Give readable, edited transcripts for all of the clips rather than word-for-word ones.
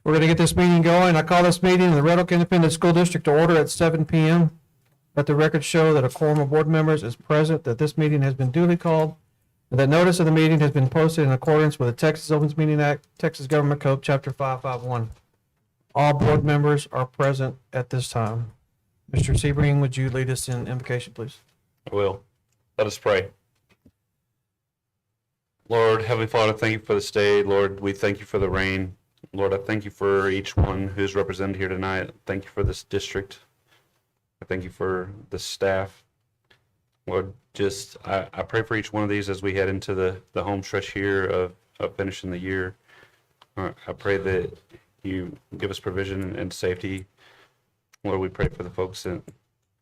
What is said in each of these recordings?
We're going to get this meeting going. I call this meeting in the Red Oak Independent School District to order at 7 p.m. Let the record show that a quorum of board members is present, that this meeting has been duly called, and that notice of the meeting has been posted in accordance with the Texas Opens Meeting Act, Texas Government Code, Chapter 551. All board members are present at this time. Mr. Sebring, would you lead us in invocation, please? I will. Let us pray. Lord, Heavenly Father, thank you for this day. Lord, we thank you for the rain. Lord, I thank you for each one who's represented here tonight. Thank you for this district. I thank you for the staff. Lord, I pray for each one of these as we head into the home stretch here of finishing the year. I pray that you give us provision and safety. Lord, we pray for the folks that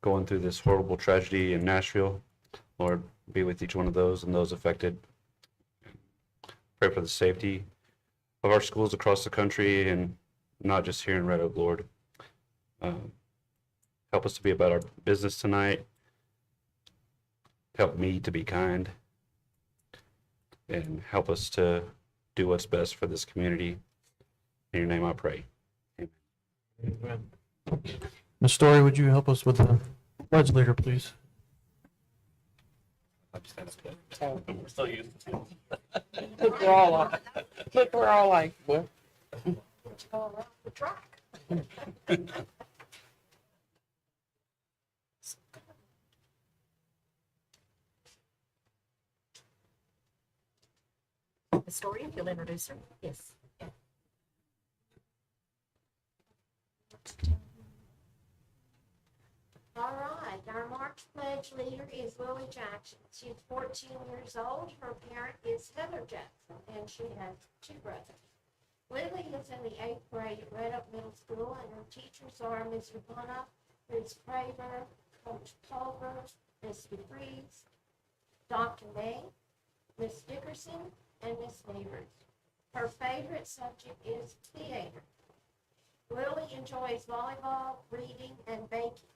going through this horrible tragedy in Nashville. Lord, be with each one of those and those affected. Pray for the safety of our schools across the country and not just here in Red Oak, Lord. Help us to be about our business tonight. Help me to be kind. And help us to do what's best for this community. In your name I pray. Amen. Ms. Story, would you help us with the pledge leader, please? We're so used to it. Look, we're all like, what? The track. The story, if you'll introduce her. Yes. All right, our March pledge leader is Lily Jackson. She's 14 years old. Her parent is Heather Jackson, and she has 2 brothers. Lily is in the 8th grade at Red Oak Middle School, and her teachers are Ms. Urbana, Ms. Craver, Coach Culver, Ms. DeFries, Dr. May, Ms. Dickerson, and Ms. Neighbors. Her favorite subject is theater. Lily enjoys volleyball, reading, and baking.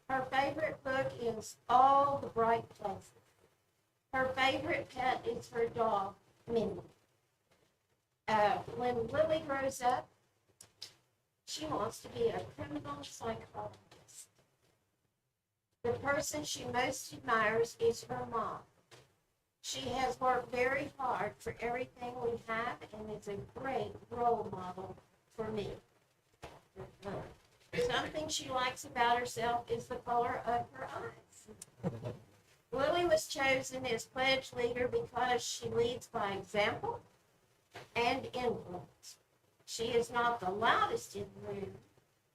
Her favorite book is All the Bright Places. Her favorite pet is her dog, Minnie. When Lily grows up, she wants to be a criminal psychologist. The person she most admires is her mom. She has worked very hard for everything we have and is a great role model for me. Something she likes about herself is the color of her eyes. Lily was chosen as pledge leader because she leads by example and influence. She is not the loudest in the room,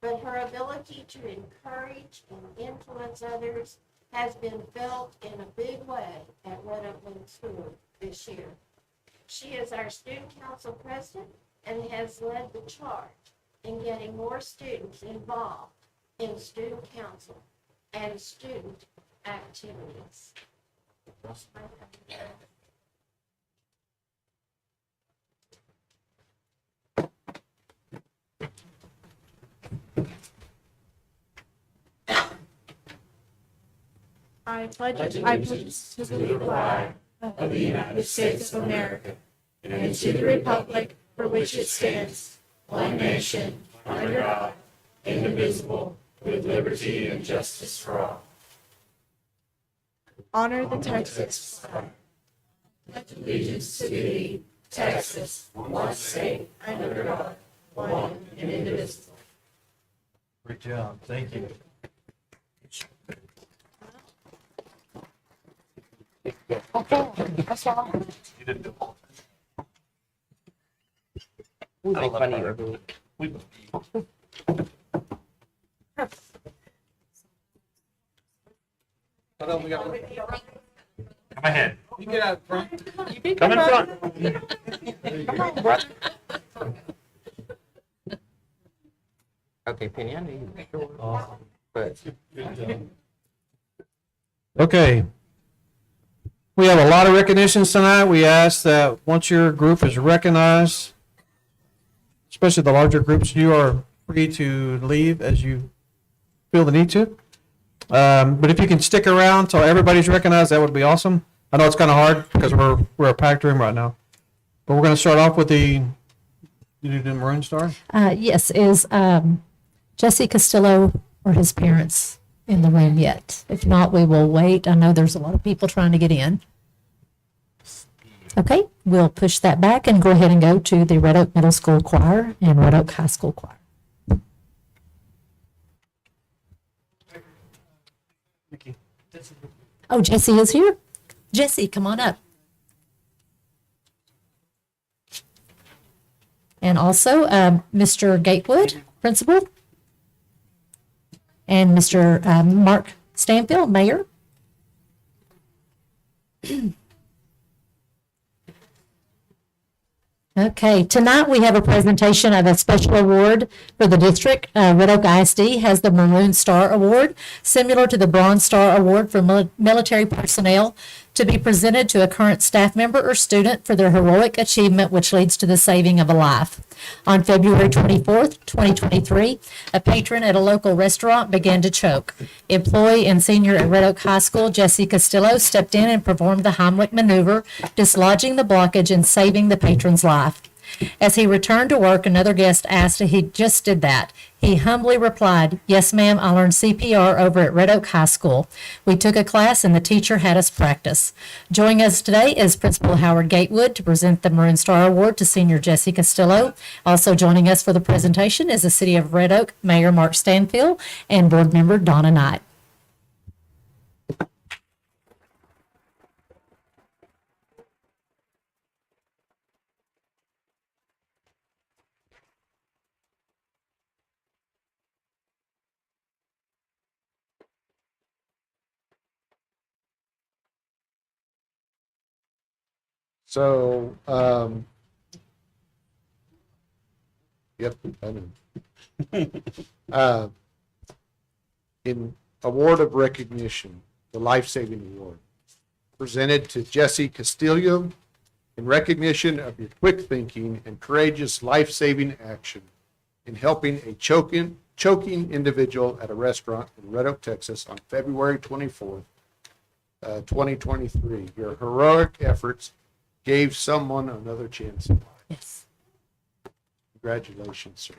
but her ability to encourage and influence others has been felt in a big way at Red Oak Middle School this year. She is our student council president and has led the charge in getting more students involved in student council and student activities. I pledge allegiance to the flag of the United States of America and to the republic for which it stands, one nation, under God, indivisible, with liberty and justice for all. Honor the Texas flag. Pledge allegiance to thee, Texas, one state, under God, one and indivisible. Great job. Thank you. That's all. You didn't do all. We make fun of you every week. Come ahead. You get out front. You can Come in front. Come on, brother. Okay, Penny, I knew you were sure. Awesome. But Okay. We have a lot of recognitions tonight. We ask that once your group is recognized, especially the larger groups, you are free to leave as you feel the need to. But if you can stick around till everybody's recognized, that would be awesome. I know it's kind of hard because we're a packed room right now. But we're going to start off with the You do the Maroon Star? Yes, is Jesse Castillo or his parents in the room yet? If not, we will wait. I know there's a lot of people trying to get in. Okay, we'll push that back and go ahead and go to the Red Oak Middle School Choir and Red Oak High School Choir. Oh, Jesse is here? Jesse, come on up. And also, Mr. Gatewood, principal. And Mr. Mark Stanfield, mayor. Okay, tonight we have a presentation of a special award for the district. Red Oak ISD has the Maroon Star Award, similar to the Bronze Star Award for military personnel, to be presented to a current staff member or student for their heroic achievement which leads to the saving of a life. On February 24th, 2023, a patron at a local restaurant began to choke. Employee and senior at Red Oak High School, Jesse Castillo, stepped in and performed the Heimlich maneuver, dislodging the blockage and saving the patron's life. As he returned to work, another guest asked if he just did that. He humbly replied, "Yes, ma'am, I learned CPR over at Red Oak High School. We took a class and the teacher had us practice." Joining us today is Principal Howard Gatewood to present the Maroon Star Award to Senior Jesse Castillo. Also joining us for the presentation is the City of Red Oak Mayor Mark Stanfield and Board Member Donna Knight. So, yep, I know. In award of recognition, the Life-Saving Award, presented to Jesse Castillo in recognition of your quick thinking and courageous life-saving action in helping a choking individual at a restaurant in Red Oak, Texas on February 24th, 2023. Your heroic efforts gave someone another chance in life. Yes. Congratulations, sir.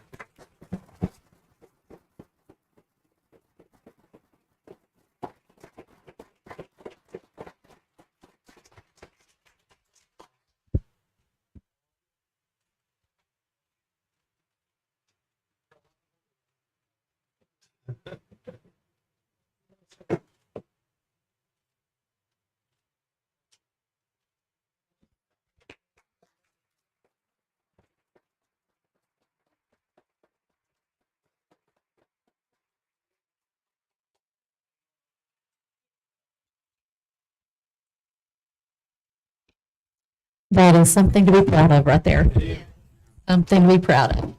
That is something to be proud of right there. Something to be proud of.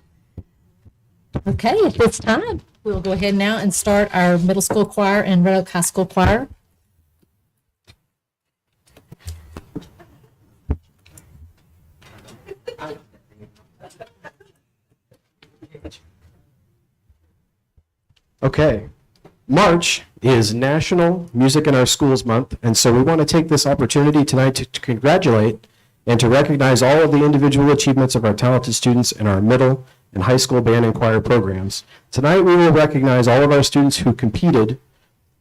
Okay, at this time, we'll go ahead now and start our middle school choir and Red Oak High School choir. Okay. March is National Music in Our Schools Month, and so we want to take this opportunity tonight to congratulate and to recognize all of the individual achievements of our talented students in our middle and high school band and choir programs. Tonight we will recognize all of our students who competed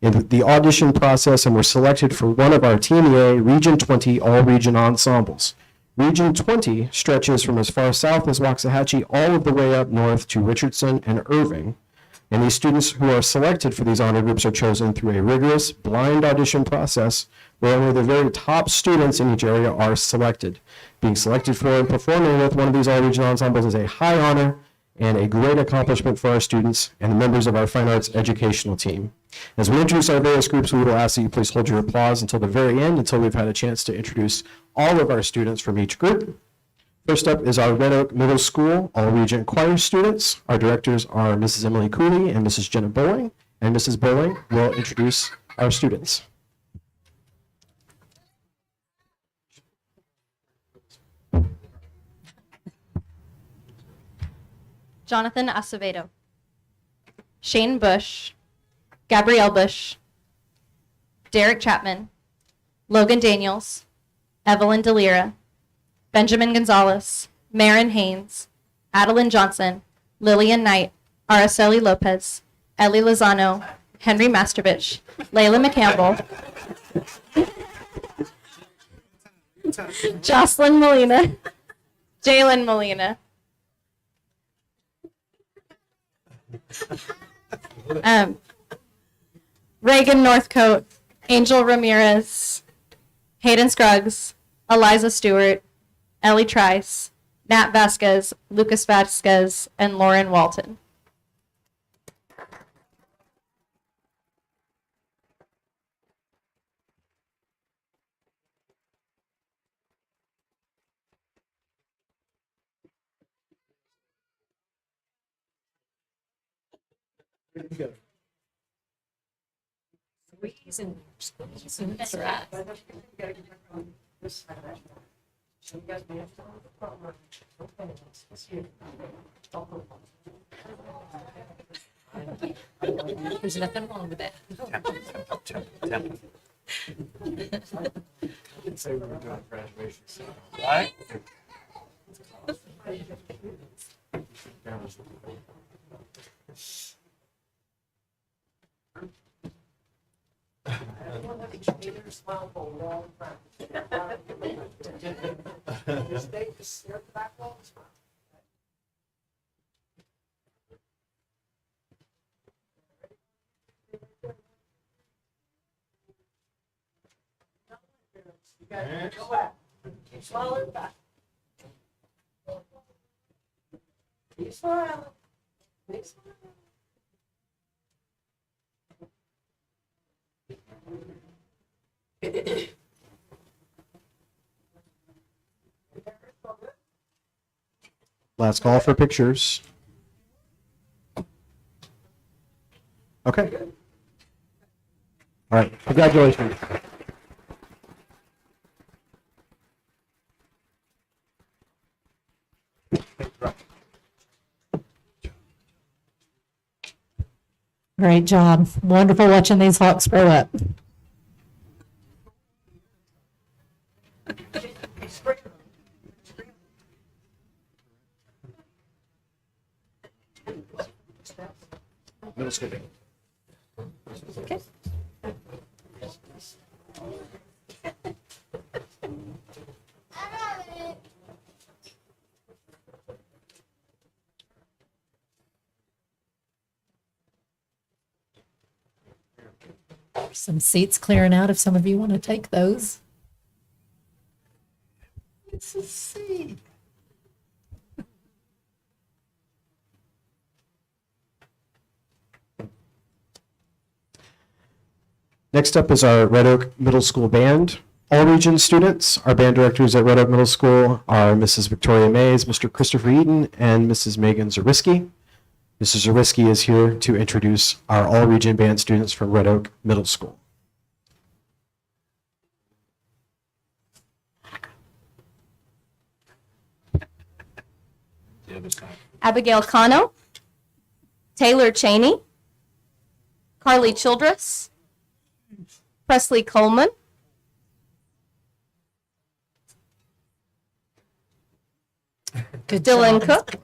in the audition process and were selected for one of our Team EA Region 20 all-region ensembles. Region 20 stretches from as far south as Waxahachie all of the way up north to Richardson and Irving. And these students who are selected for these honor groups are chosen through a rigorous blind audition process where only the very top students in each area are selected. Being selected for and performing with one of these all-region ensembles is a high honor and a great accomplishment for our students and the members of our fine arts educational team. As we introduce our various groups, we will ask that you please hold your applause until the very end, until we've had a chance to introduce all of our students from each group. First up is our Red Oak Middle School all-region choir students. Our directors are Mrs. Emily Cooley and Mrs. Jenna Bowling, and Mrs. Bowling will introduce our students. Jonathan Acevedo, Shane Bush, Gabrielle Bush, Derek Chapman, Logan Daniels, Evelyn Delira, Benjamin Gonzalez, Marin Haynes, Adeline Johnson, Lillian Knight, Araceli Lopez, Ellie Lozano, Henry Masterbitch, Layla McCampbell, Jocelyn Molina, Jalen Molina, Reagan Northcote, Angel Ramirez, Hayden Scruggs, Eliza Stewart, Ellie Trice, Nat Vasquez, Lucas Vasquez, and Lauren Walton. That's right. There's nothing wrong with that. Right? Last call for pictures. Okay. All right, congratulations. Great job. Wonderful watching these hawks grow up. Middle school band. Okay. Some seats clearing out if some of you want to take those. It's a seat. Next up is our Red Oak Middle School Band. All region students, our band directors at Red Oak Middle School are Mrs. Victoria Mays, Mr. Christopher Eaton, and Mrs. Megan Zarisky. Mrs. Zarisky is here to introduce our all region band students from Red Oak Middle School. Abigail Cano, Taylor Cheney, Carly Childress, Presley Coleman, Good Dylan job. Cook,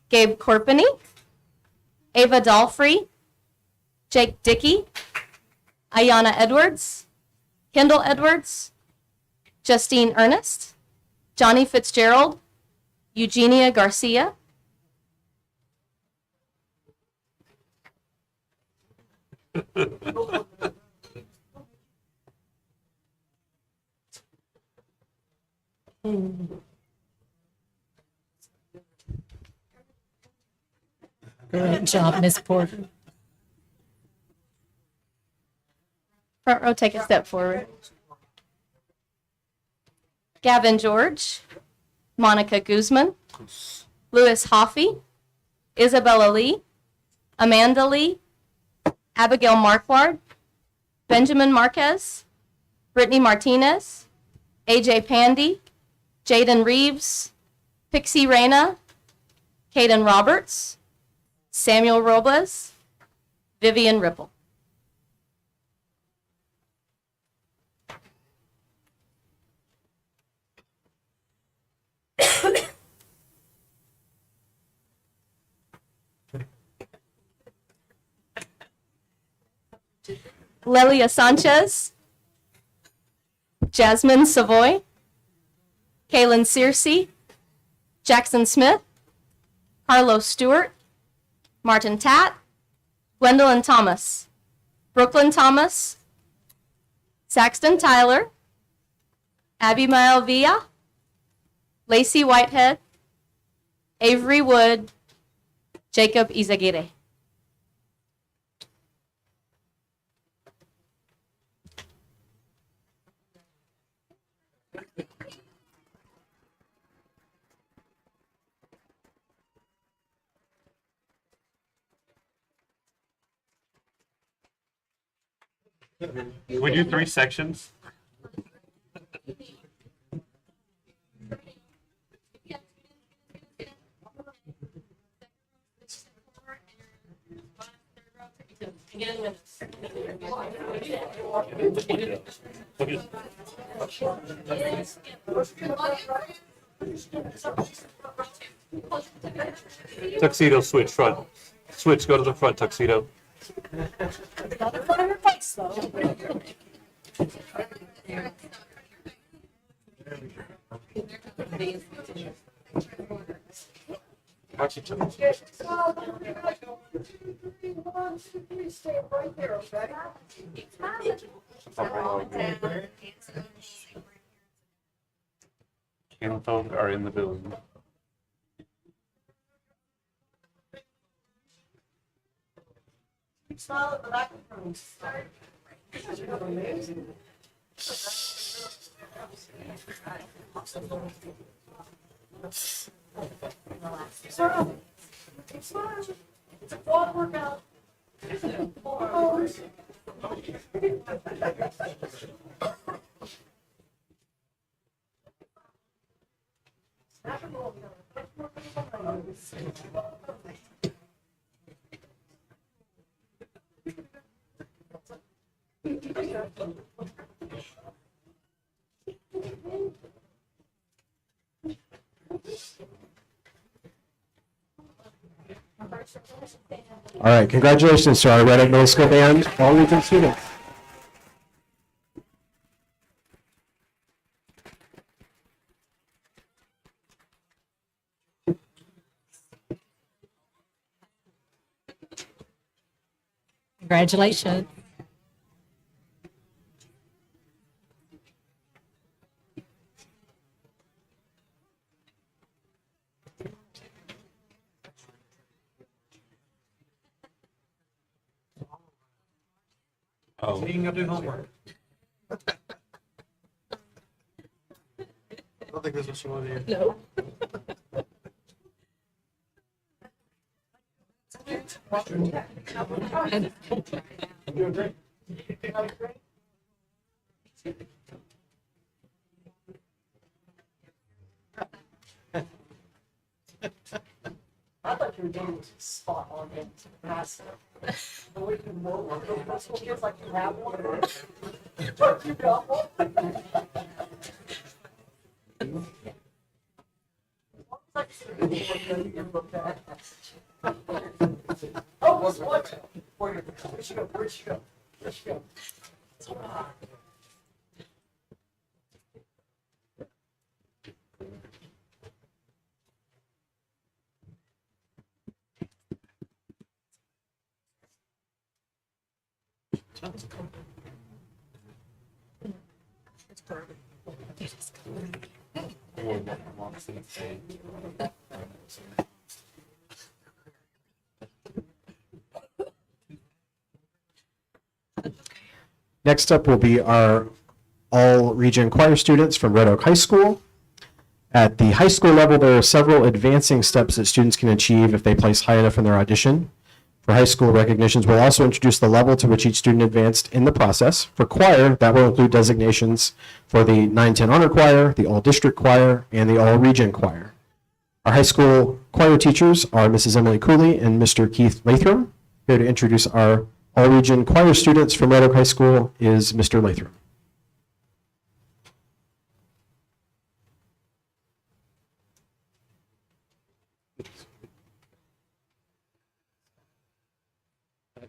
Gabe Corpany, Ava Dahlfree, Jake Dickey, Ayana Edwards, Kendall Edwards, Justine Ernest, Johnny Fitzgerald, Eugenia Garcia, Great job, Miss Porter. front row, take a step forward. Gavin George, Monica Guzman, Louis Hoffey, Isabella Lee, Amanda Lee, Abigail Marquard, Benjamin Marquez, Brittany Martinez, AJ Pandy, Jaden Reeves, Pixie Reyna, Caden Roberts, Samuel Robles, Vivian Ripple. Lelia Sanchez, Jasmine Savoy, Kaylin Searcy, Jackson Smith, Carlos Stewart, Martin Tatt, Gwendolyn Thomas, Brooklyn Thomas, Saxton Tyler, Abimael Villa, Lacey Whitehead, Avery Wood, Jacob Izaguirre. Can we do 3 sections? Tuxedo switch front. Switch, go to the front, tuxedo. Kinfolk are in the building. All right, congratulations to our Red Oak Middle School band, all region students. Congratulations. Oh, You can go do homework. I don't think that's what she wanted to hear. No. I thought you were doing spot on it. Massive. The way you move, those little kids like you have one. Don't you got one? Oh, what's what? Where'd she go? Where'd she go? Where'd she go? Next up will be our all-region choir students from Red Oak High School. At the high school level, there are several advancing steps that students can achieve if they place high enough in their audition. For high school recognitions, we'll also introduce the level to which each student advanced in the process. For choir, that will include designations for the 910 Honor Choir, the All-District Choir, and the All-Region Choir. Our high school choir teachers are Mrs. Emily Cooley and Mr. Keith Lathram. Here to introduce our all-region choir students from Red Oak High School is Mr. Lathram.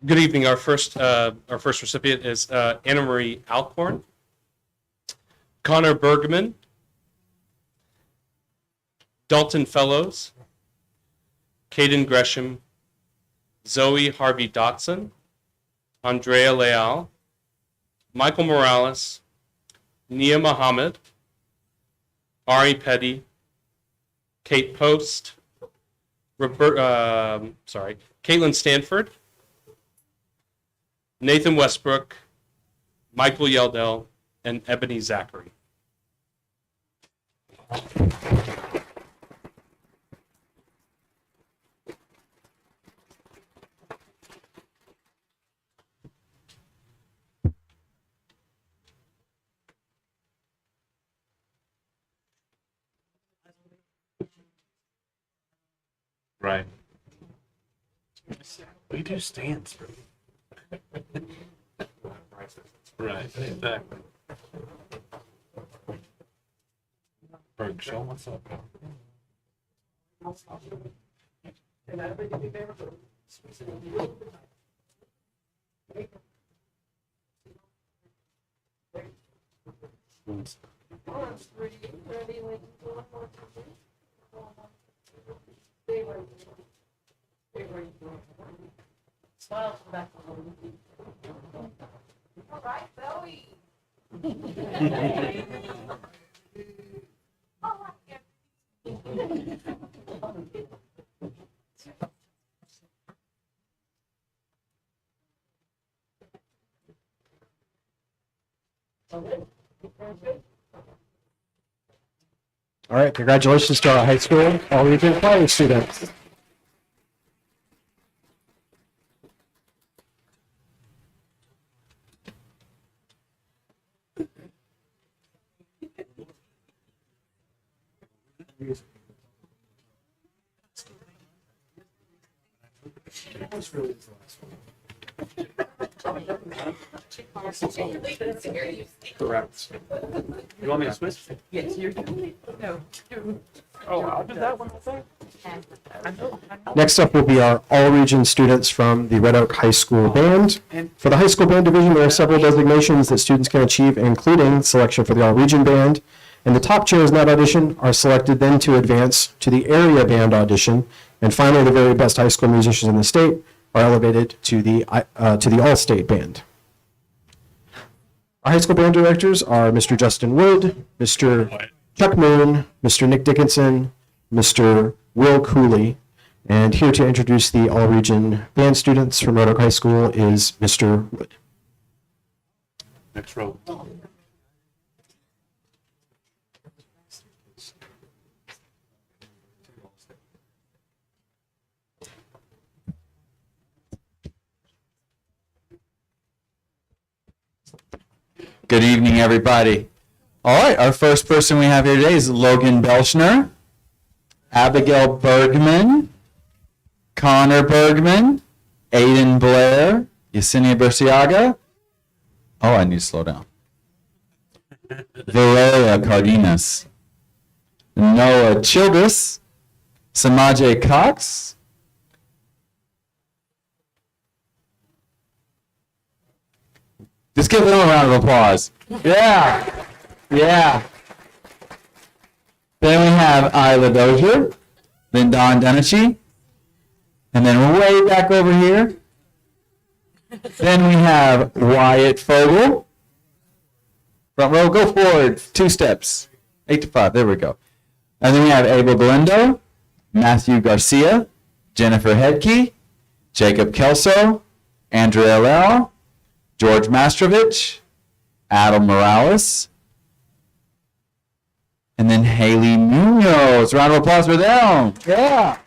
Good evening. Our first recipient is Anna Marie Alcorn, Connor Bergman, Dalton Fellows, Caden Gresham, Zoe Harvey Dotson, Andrea Leal, Michael Morales, Nia Muhammad, Ari Petty, Kate Post, Caitlin Stanford, Nathan Westbrook, Michael Yeldell, and Ebony Zachary. Right. We do stands. Right, exactly. Berg, show what's up. Smile to the back of the room. All right, Zoe. All right, congratulations to our high school all-region choir students. Correct. You want me to switch? Yes, you're doing it. No. Oh, I'll do that one, I think. Next up will be our all-region students from the Red Oak High School Band. For the high school band division, there are several designations that students can achieve, including selection for the all-region band. And the top chairs in that audition are selected then to advance to the area band audition. And finally, the very best high school musicians in the state are elevated to the all-state band. Our high school band directors are Mr. Justin Wood, Mr. Chuck Moon, Mr. Nick Dickinson, Mr. Will Cooley, and here to introduce the all-region band students from Red Oak High School is Mr. Wood. Next row. Good evening, everybody. All right, our first person we have here today is Logan Belschner, Abigail Bergman, Connor Bergman, Aiden Blair, Yesenia Burciaga. Oh, I need to slow down. Valeria Cardenas, Noah Childress, Samaje Cox, just give them a round of applause. Yeah. Yeah. Then we have Isla Dozier, then Don Denichi, and then way back over here. Then we have Wyatt Fogel. Front row, go forward 2 steps. 8 to 5, there we go. And then we have Abel Galindo, Matthew Garcia, Jennifer Hedke, Jacob Kelso, Andrea Lau, George Mastrovich, Adam Morales, and then Haley Munoz. Round of applause for them. Yeah.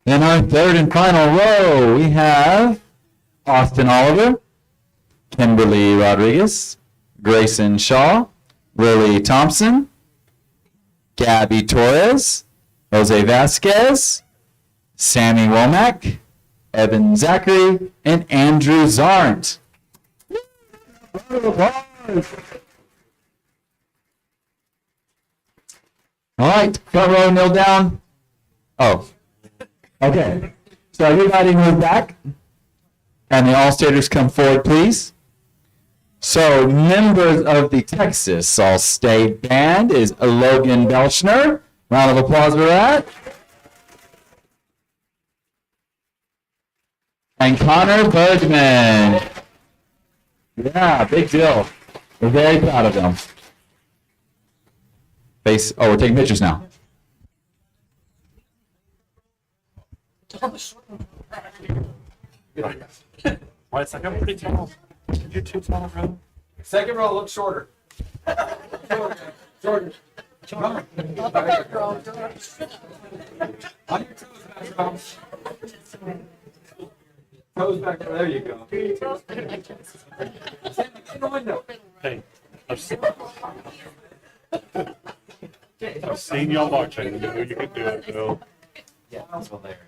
Then our third and final row, we have Austin Oliver, Kimberly Rodriguez, Grayson Shaw, Lily Thompson, Gabby Torres, Jose Vasquez, Sammy Womack, Evan Zachary, and Andrew Zarnt. All right, front row, kneel down. Oh, Okay, so everybody move back. And the All-Staters come forward, please. So members of the Texas All-State Band is Logan Belchner. Round of applause for that. And Connor Bergman. Yeah, big deal. We're very proud of them. We're taking pictures now. Why, it's like I'm pretty tall. You're too tall, bro. Second row looks shorter. Jordan. On your toes back, Rob. Toes back, there you go. In the window. Hey, I've seen y'all marching. You know you can do it, Bill. Yeah, well there.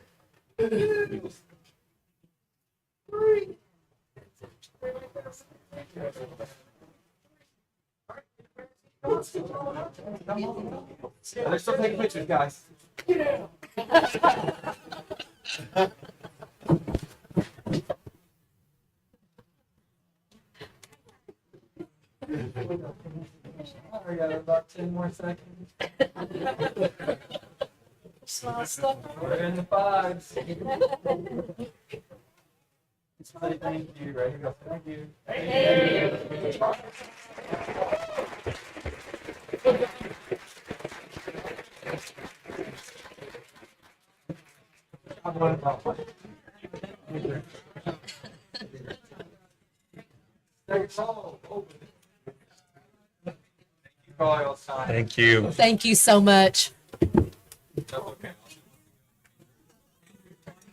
They're still taking pictures, guys. I got about 10 more seconds. We're in the fives. Say thank you. Right here, go. Thank you. Thank you. Thank you so much.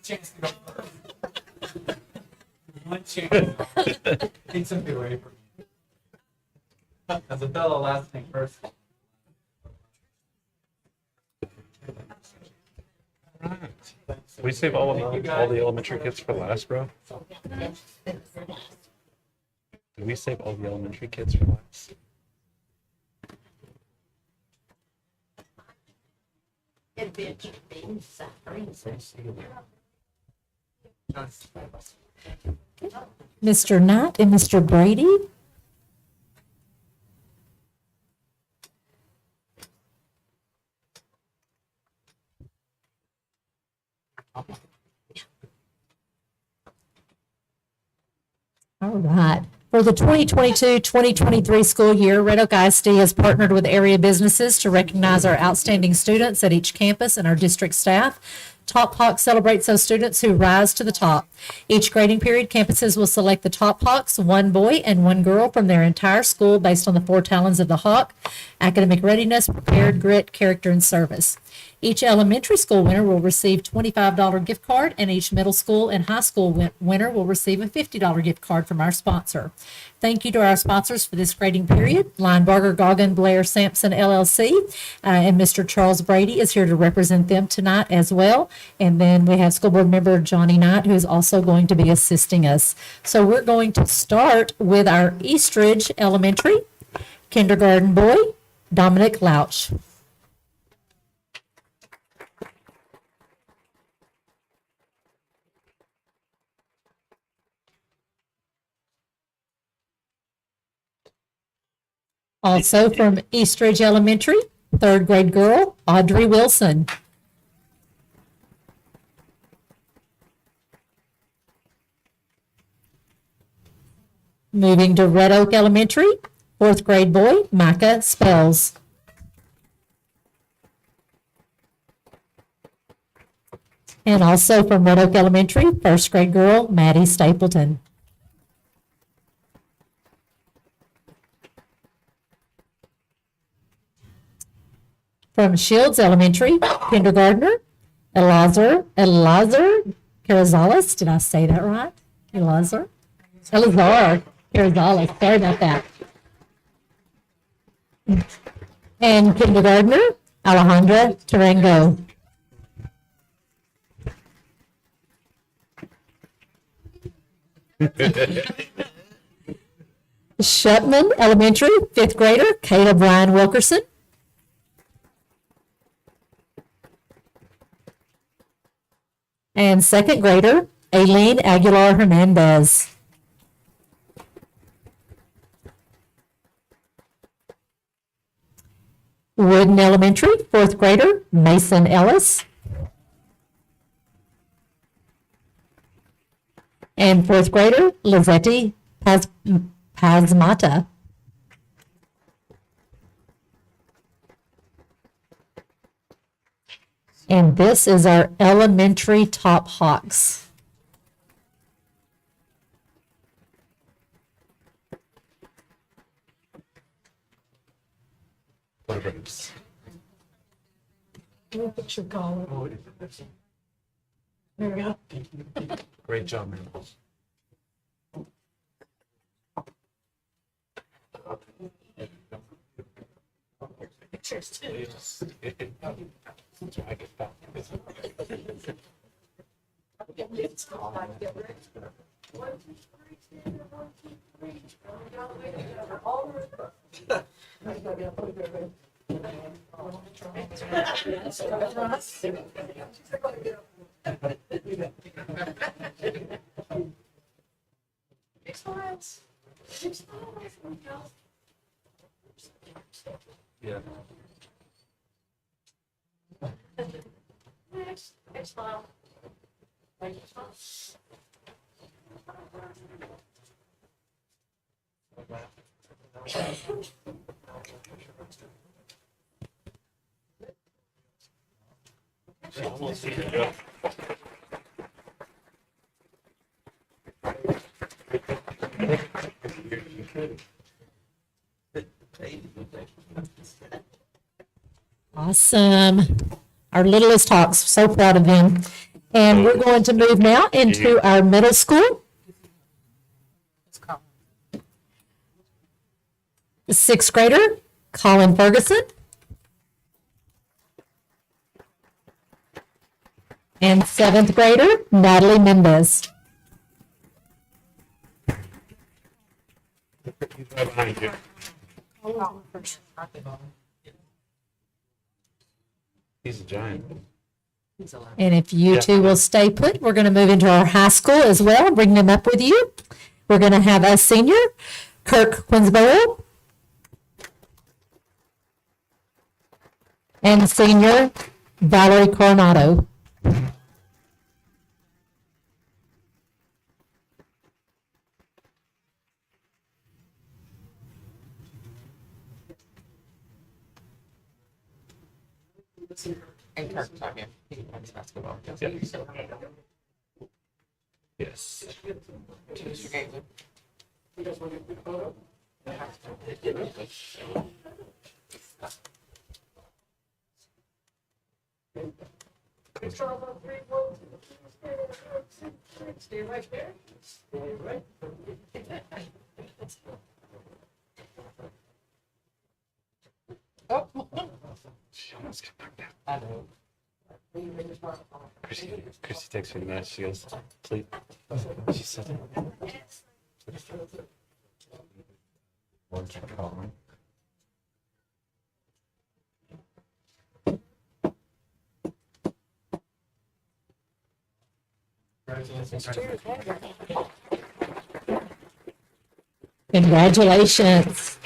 Chance to go first. One chance. Need something away from me. As a fellow last thing first. Did we save all the elementary kids for last, bro? Did we save all the elementary kids for last? Mr. Knight and Mr. Brady. All right. For the 2022-2023 school year, Red Oak ISD has partnered with area businesses to recognize our outstanding students at each campus and our district staff. Top Hawk celebrates those students who rise to the top. Each grading period, campuses will select the top Hawks, one boy and one girl from their entire school based on the 4 talons of the Hawk: academic readiness, prepared, grit, character, and service. Each elementary school winner will receive $25 gift card, and each middle school and high school winner will receive a $50 gift card from our sponsor. Thank you to our sponsors for this grading period: Linebarger, Goggin, Blair, Sampson, LLC, and Mr. Charles Brady is here to represent them tonight as well. And then we have School Board Member Johnny Knight, who is also going to be assisting us. So we're going to start with our Eastridge Elementary kindergarten boy, Dominic Louch. Also from Eastridge Elementary, 3rd grade girl, Audrey Wilson. Moving to Red Oak Elementary, 4th grade boy, Micah Spells. And also from Red Oak Elementary, 1st grade girl, Maddie Stapleton. From Shields Elementary, kindergartner, Elazar Carazales. Did I say that right? Elazar Carazales. Sorry about that. And kindergartner, Alejandra Tarango. Shutman Elementary, 5th grader, Caleb Ryan Wilkerson. And second grader, Aileen Aguilar Hernandez. Wooden Elementary, fourth grader, Mason Ellis. And fourth grader, Lizetti Pazmata. And this is our elementary top hawks. Picture collar. There we go. Great job, man. Pictures too. Yeah. Next smile. Awesome. Our littlest hawks, so proud of them. And we're going to move now into our middle school. Sixth grader, Colin Ferguson. And seventh grader, Natalie Mendez. He's right behind you. He's a giant. And if you two will stay put, we're going to move into our high school as well, bring them up with you. We're going to have a senior, Kirk Quinsborough. And senior, Valerie Coronado. And Kirk talking. He plays basketball. Yes. Mr. Gately. Next round on 3, 1, 2, 3, stay right there. Stay right. She almost got knocked out. I know. Chrissy texted me that. She goes, please. She said, what's your calling? Congratulations.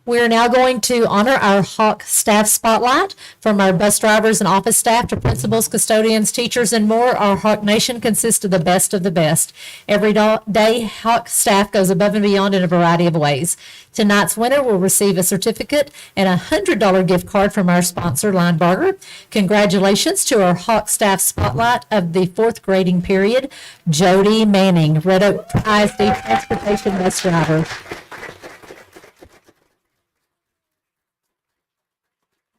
We're now going to honor our Hawk Staff Spotlight. From our bus drivers and office staff to principals, custodians, teachers, and more, our Hawk Nation consists of the best of the best. Every day, Hawk staff goes above and beyond in a variety of ways. Tonight's winner will receive a certificate and a $100 gift card from our sponsor, Linebarger. Congratulations to our Hawk Staff Spotlight of the 4th grading period, Jody Manning, Red Oak ISD Transportation Bus Driver.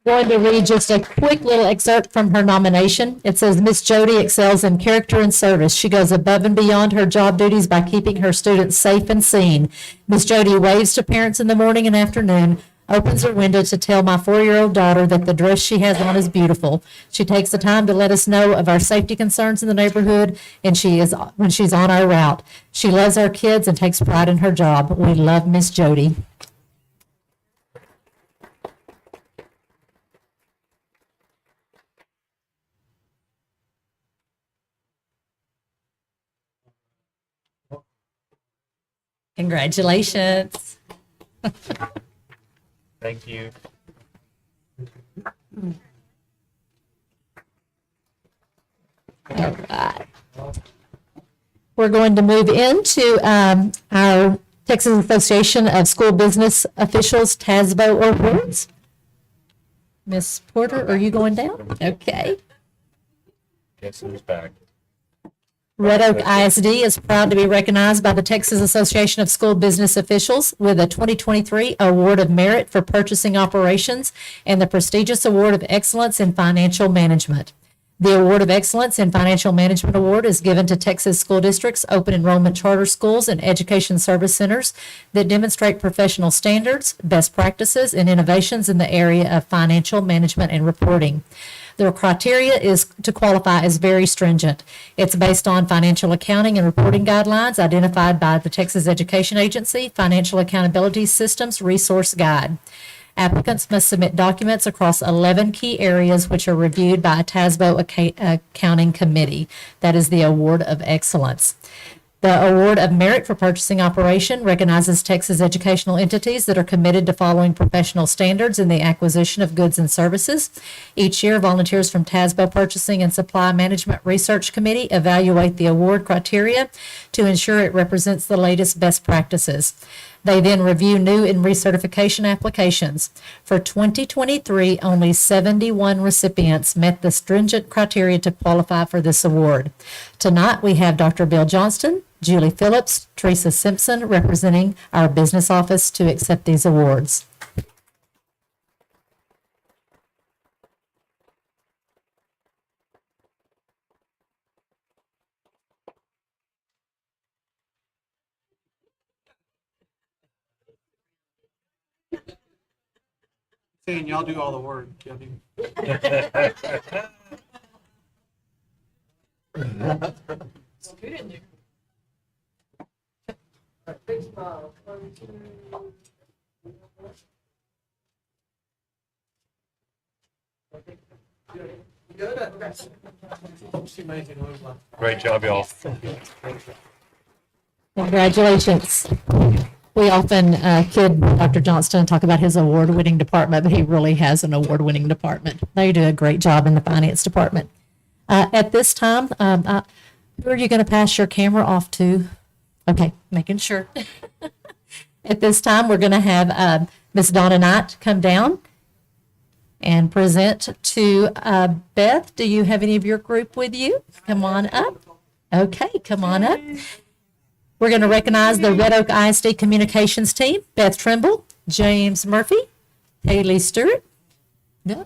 Going to read just a quick little excerpt from her nomination. It says, Miss Jody excels in character and service. She goes above and beyond her job duties by keeping her students safe and seen. Miss Jody waves to parents in the morning and afternoon, opens her window to tell my 4-year-old daughter that the dress she has on is beautiful. She takes the time to let us know of our safety concerns in the neighborhood, and when she's on our route. She loves our kids and takes pride in her job. We love Miss Jody. Congratulations. Thank you. All right. We're going to move into our Texas Association of School Business Officials TASBO Awards. Miss Porter, are you going down? Okay. Guess who's back? Red Oak ISD is proud to be recognized by the Texas Association of School Business Officials with a 2023 Award of Merit for Purchasing Operations and the prestigious Award of Excellence in Financial Management. The Award of Excellence in Financial Management Award is given to Texas school districts, open enrollment charter schools, and education service centers that demonstrate professional standards, best practices, and innovations in the area of financial management and reporting. The criteria is to qualify is very stringent. It's based on financial accounting and reporting guidelines identified by the Texas Education Agency Financial Accountability Systems Resource Guide. Applicants must submit documents across 11 key areas which are reviewed by a TASBO accounting committee. That is the Award of Excellence. The Award of Merit for Purchasing Operation recognizes Texas educational entities that are committed to following professional standards in the acquisition of goods and services. Each year, volunteers from TASBO Purchasing and Supply Management Research Committee evaluate the award criteria to ensure it represents the latest best practices. They then review new and recertification applications. For 2023, only 71 recipients met the stringent criteria to qualify for this award. Tonight, we have Dr. Bill Johnston, Julie Phillips, Teresa Simpson, representing our business office to accept these awards. Saying y'all do all the work. Y'all do. Big smile. 1, 2. Great job, y'all. Congratulations. We often kid Dr. Johnston and talk about his award-winning department, but he really has an award-winning department. They do a great job in the finance department. At this time, who are you going to pass your camera off to? Okay, making sure. At this time, we're going to have Miss Donna Knight come down and present to Beth. Do you have any of your group with you? Come on up. Okay, come on up. We're going to recognize the Red Oak ISD Communications Team, Beth Trimble, James Murphy, Haley Stewart. No.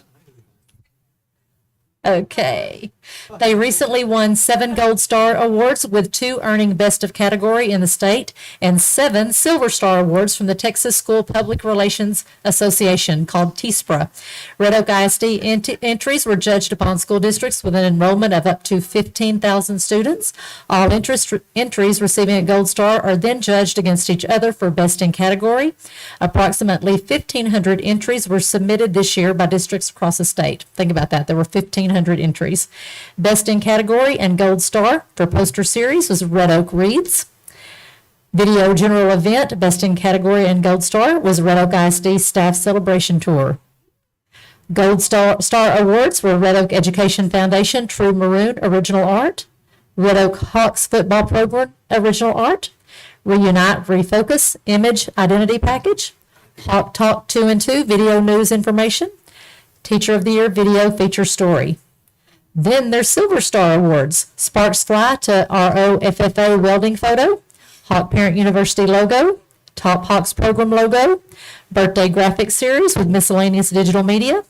Okay. They recently won 7 Gold Star Awards, with 2 earning Best of Category in the state and 7 Silver Star Awards from the Texas School Public Relations Association, called TSPRA. Red Oak ISD entries were judged upon school districts with an enrollment of up to 15,000 students. All entries receiving a Gold Star are then judged against each other for Best in Category. Approximately 1,500 entries were submitted this year by districts across the state. Think about that. There were 1,500 entries. Best in Category and Gold Star for Poster Series was Red Oak Reads. Video General Event, Best in Category and Gold Star, was Red Oak ISD Staff Celebration Tour. Gold Star Awards were Red Oak Education Foundation True Maroon Original Art, Red Oak Hawks Football Program Original Art, Reunite Refocus Image Identity Package, Hawk Talk 2 and 2 Video News Information, Teacher of the Year Video Feature Story. Then there's Silver Star Awards, Sparks Fly to ROFFA Welding Photo, Hawk Parent University logo, Top Hawks Program logo, Birthday Graphic Series with miscellaneous digital media,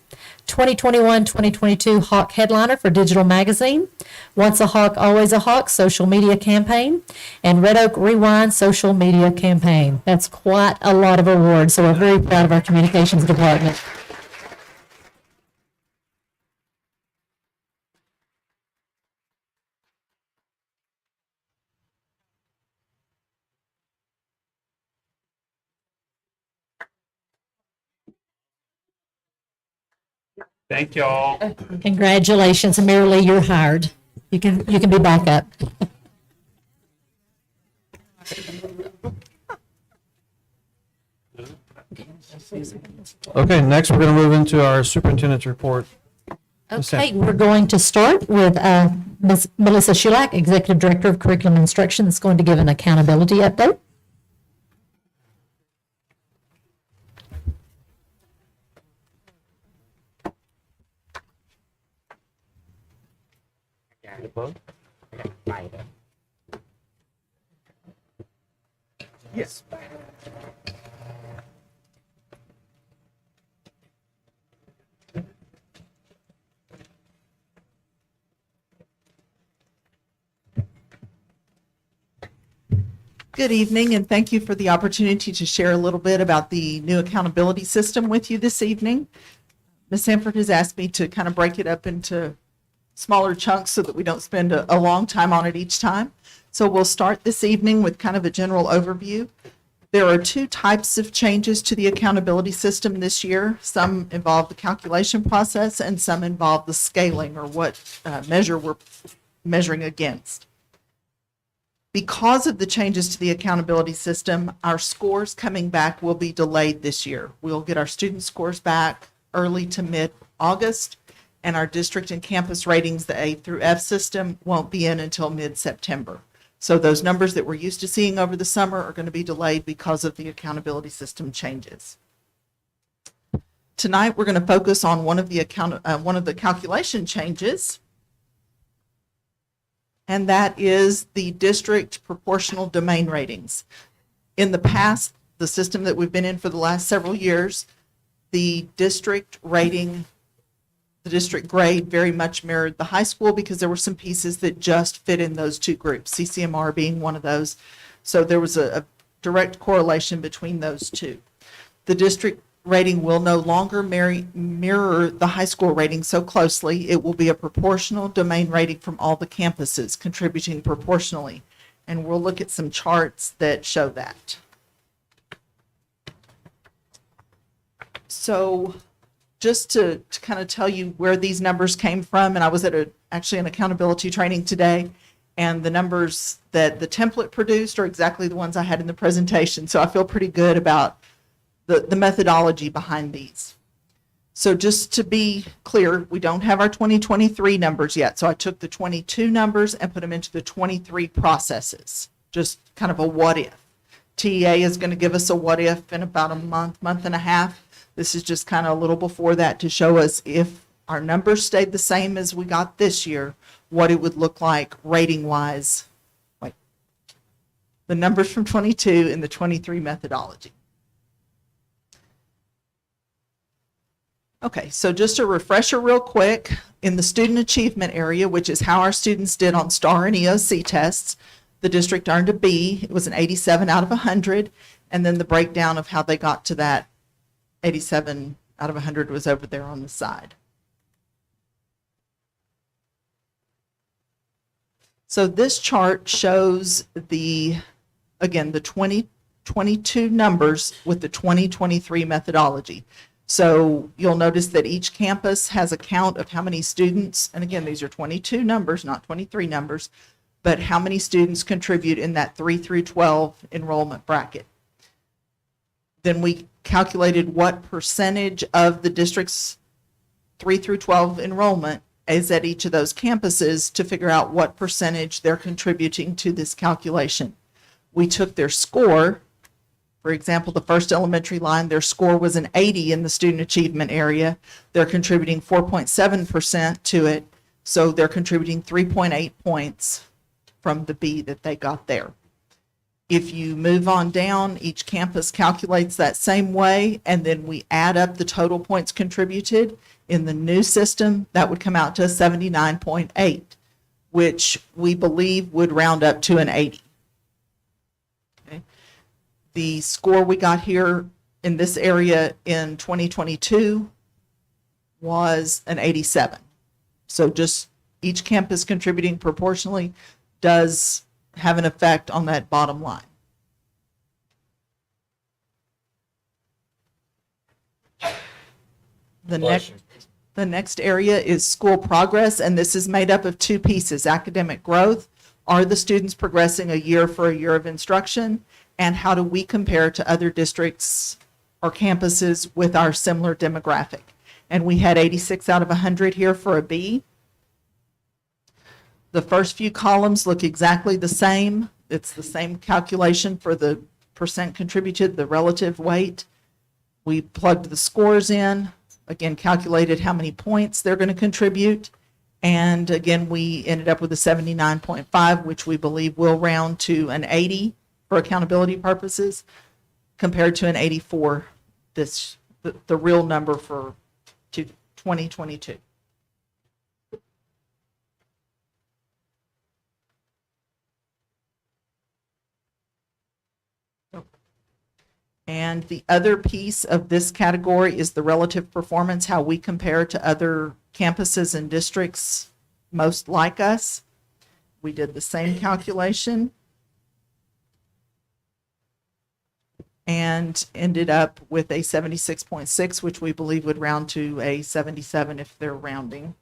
2021-2022 Hawk Headliner for Digital Magazine, Once a Hawk, Always a Hawk social media campaign, and Red Oak Rewind social media campaign. That's quite a lot of awards, so we're very proud of our communications department. Thank y'all. Congratulations, Mary you're hired. You can be back up. Okay, next we're going to move into our superintendent's report. Okay, we're going to start with Ms. Melissa Schulak, Executive Director of Curriculum Instruction, that's going to give an accountability update. Yes. Good evening, and thank you for the opportunity to share a little bit about the new accountability system with you this evening. Ms. Sanford has asked me to kind of break it up into smaller chunks so that we don't spend a long time on it each time. So we'll start this evening with kind of a general overview. There are two types of changes to the accountability system this year. Some involve the calculation process and some involve the scaling, or what measure we're measuring against. Because of the changes to the accountability system, our scores coming back will be delayed this year. We'll get our student scores back early to mid-August, and our district and campus ratings, the A through F system, won't be in until mid-September. So those numbers that we're used to seeing over the summer are going to be delayed because of the accountability system changes. Tonight, we're going to focus on one of the calculation changes, and that is the district proportional domain ratings. In the past, the system that we've been in for the last several years, the district rating, the district grade very much mirrored the high school because there were some pieces that just fit in those two groups, CCMR being one of those. So there was a direct correlation between those two. The district rating will no longer mirror the high school rating so closely. It will be a proportional domain rating from all the campuses contributing proportionally. And we'll look at some charts that show that. So just to kind of tell you where these numbers came from, and I was at actually an accountability training today, and the numbers that the template produced are exactly the ones I had in the presentation. So I feel pretty good about the methodology behind these. So just to be clear, we don't have our 2023 numbers yet. So I took the 22 numbers and put them into the 23 processes, just kind of a what if. TEA is going to give us a what if in about a month and a half. This is just kind of a little before that to show us if our numbers stayed the same as we got this year, what it would look like rating-wise, like the numbers from 22 and the 23 methodology. Okay, so just a refresher real quick, in the student achievement area, which is how our students did on STAR and EOC tests, the district earned a B. It was an 87 out of 100, and then the breakdown of how they got to that 87 out of 100 was over there on the side. So this chart shows again, the 2022 numbers with the 2023 methodology. So you'll notice that each campus has a count of how many students, and again, these are 22 numbers, not 23 numbers, but how many students contribute in that 3 through 12 enrollment bracket. Then we calculated what percentage of the district's 3 through 12 enrollment is at each of those campuses to figure out what percentage they're contributing to this calculation. We took their score. For example, the first elementary line, their score was an 80 in the student achievement area. They're contributing 4.7% to it, so they're contributing 3.8 points from the B that they got there. If you move on down, each campus calculates that same way, and then we add up the total points contributed. In the new system, that would come out to a 79.8, which we believe would round up to an 80. Okay. The score we got here in this area in 2022 was an 87. So just each campus contributing proportionally does have an effect on that bottom line. The next area is school progress, and this is made up of two pieces: academic growth. Are the students progressing a year for a year of instruction? And how do we compare to other districts or campuses with our similar demographic. And we had 86 out of 100 here for a B. The first few columns look exactly the same. It's the same calculation for the percent contributed, the relative weight. We plugged the scores in, again, calculated how many points they're going to contribute. And again, we ended up with a 79.5, which we believe will round to an 80 for accountability purposes, compared to an 84, the real number for 2022. And the other piece of this category is the relative performance, how we compare to other campuses and districts most like us. We did the same calculation and ended up with a 76.6, which we believe would round to a 77 if they're rounding.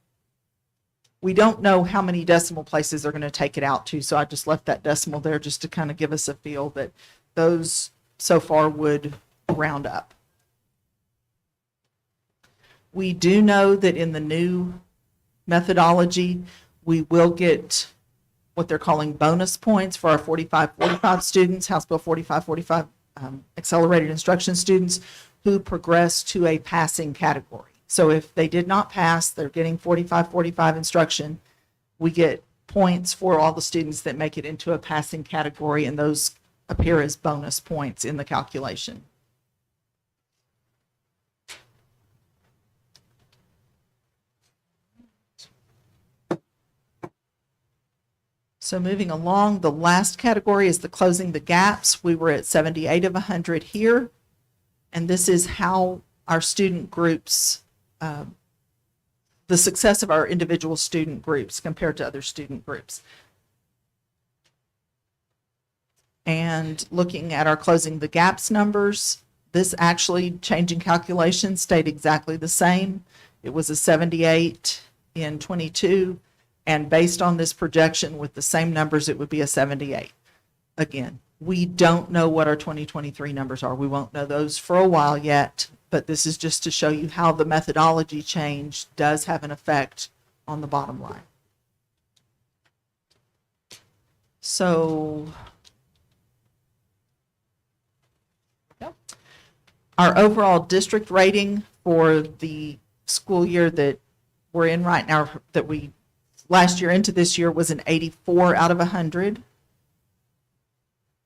We don't know how many decimal places they're going to take it out to, so I just left that decimal there just to kind of give us a feel that those so far would round up. We do know that in the new methodology, we will get what they're calling bonus points for our 45-45 students, House Bill 4545 accelerated instruction students who progress to a passing category. So if they did not pass, they're getting 45-45 instruction. We get points for all the students that make it into a passing category, and those appear as bonus points in the calculation. So moving along, the last category is the closing the gaps. We were at 78 of 100 here, and this is how our student groups, the success of our individual student groups compared to other student groups. And looking at our closing the gaps numbers, this actually changing calculations stayed exactly the same. It was a 78 in 22, and based on this projection with the same numbers, it would be a 78. Again, we don't know what our 2023 numbers are. We won't know those for a while yet, but this is just to show you how the methodology change does have an effect on the bottom line. So our overall district rating for the school year that we're in right now, that we last year into this year, was an 84 out of 100.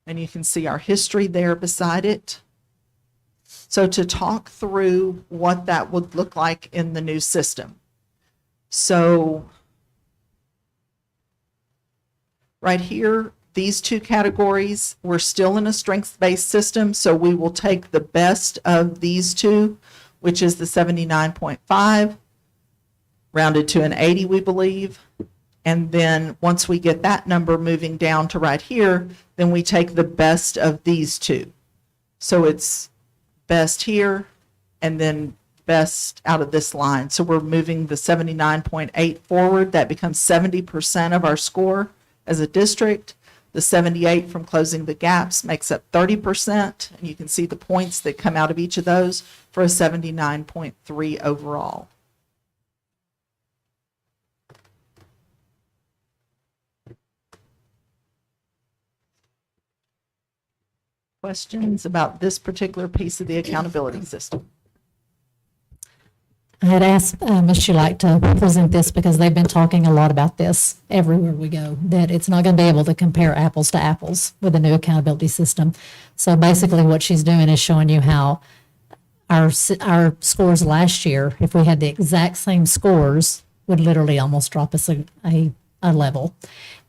And you can see our history there beside it. So to talk through what that would look like in the new system. So right here, these two categories, we're still in a strengths-based system, so we will take the best of these two, which is the 79.5, rounded to an 80, we believe. And then once we get that number moving down to right here, then we take the best of these two. So it's best here and then best out of this line. So we're moving the 79.8 forward. That becomes 70% of our score as a district. The 78 from closing the gaps makes up 30%, and you can see the points that come out of each of those for a 79.3 overall. Questions about this particular piece of the accountability system? I had asked Ms. Schulike to present this because they've been talking a lot about this everywhere we go, that it's not going to be able to compare apples to apples with the new accountability system. So basically what she's doing is showing you how our scores last year, if we had the exact same scores, would literally almost drop us a level.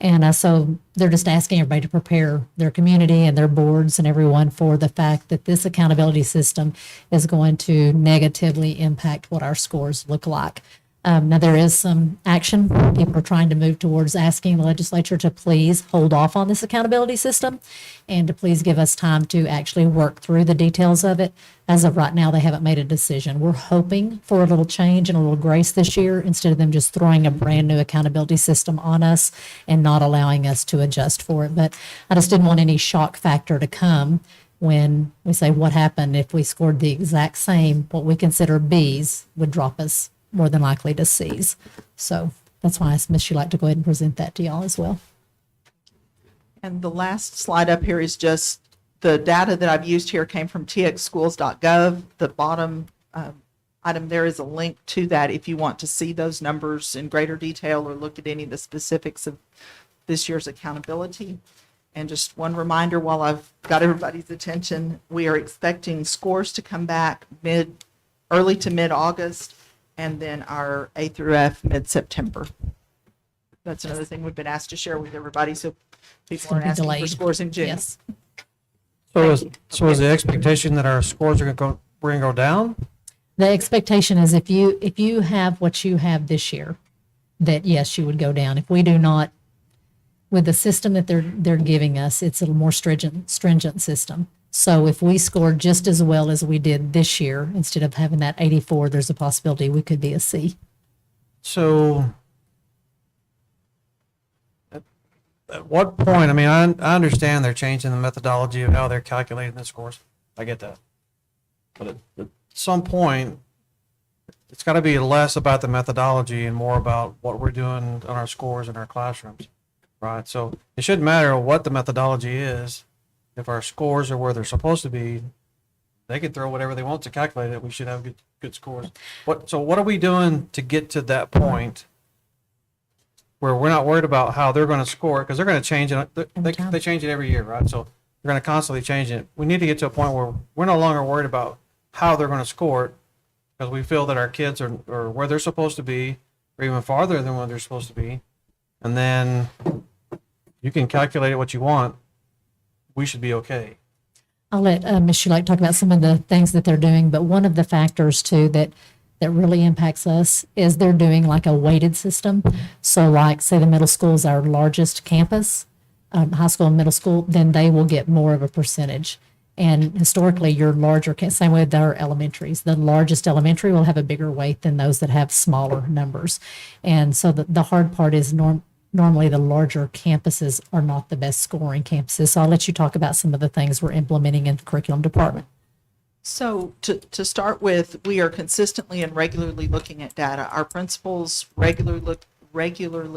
And so they're just asking everybody to prepare their community and their boards and everyone for the fact that this accountability system is going to negatively impact what our scores look like. Now, there is some action. People are trying to move towards asking the legislature to please hold off on this accountability system and to please give us time to actually work through the details of it. As of right now, they haven't made a decision. We're hoping for a little change and a little grace this year instead of them just throwing a brand new accountability system on us and not allowing us to adjust for it. But I just didn't want any shock factor to come when we say what happened if we scored the exact same, what we consider Bs would drop us more than likely to Cs. So that's why I asked Ms. Shulight to go ahead and present that to y'all as well. And the last slide up here is just the data that I've used here came from txschools.gov. The bottom item there is a link to that if you want to see those numbers in greater detail or look at any of the specifics of this year's accountability. And just one reminder while I've got everybody's attention, we are expecting scores to come back early to mid-August, and then our A through F mid-September. That's another thing we've been asked to share with everybody, so people aren't gonna be asking for delayed. scores in June. Yes. So is the expectation that our scores are we're gonna go down? The expectation is if you have what you have this year, that yes, you would go down. If we do not, with the system that they're giving us, it's a more stringent system. So if we score just as well as we did this year, instead of having that 84, there's a possibility we could be a C. So at what point, I mean, I understand they're changing the methodology of how they're calculating the scores. I get that. But at some point, it's got to be less about the methodology and more about what we're doing on our scores in our classrooms, right? So it shouldn't matter what the methodology is. If our scores are where they're supposed to be, they can throw whatever they want to calculate it. We should have good scores. So what are we doing to get to that point where we're not worried about how they're going to score it, because they're going to change it. They change it every year, right? So they're going to constantly change it. We need to get to a point where we're no longer worried about how they're going to score it, because we feel that our kids are where they're supposed to be, or even farther than where they're supposed to be. And then you can calculate what you want. We should be okay. I'll let Ms. Shulight talk about some of the things that they're doing, but one of the factors too that really impacts us is they're doing like a weighted system. So like say the middle school is our largest campus, high school and middle school, then they will get more of a percentage. And historically, your larger, same way with our elementaries, the largest elementary will have a bigger weight than those that have smaller numbers. And so the hard part is normally the larger campuses are not the best scoring campuses. So I'll let you talk about some of the things we're implementing in the curriculum department. So to start with, we are consistently and regularly looking at data. Our principals regularly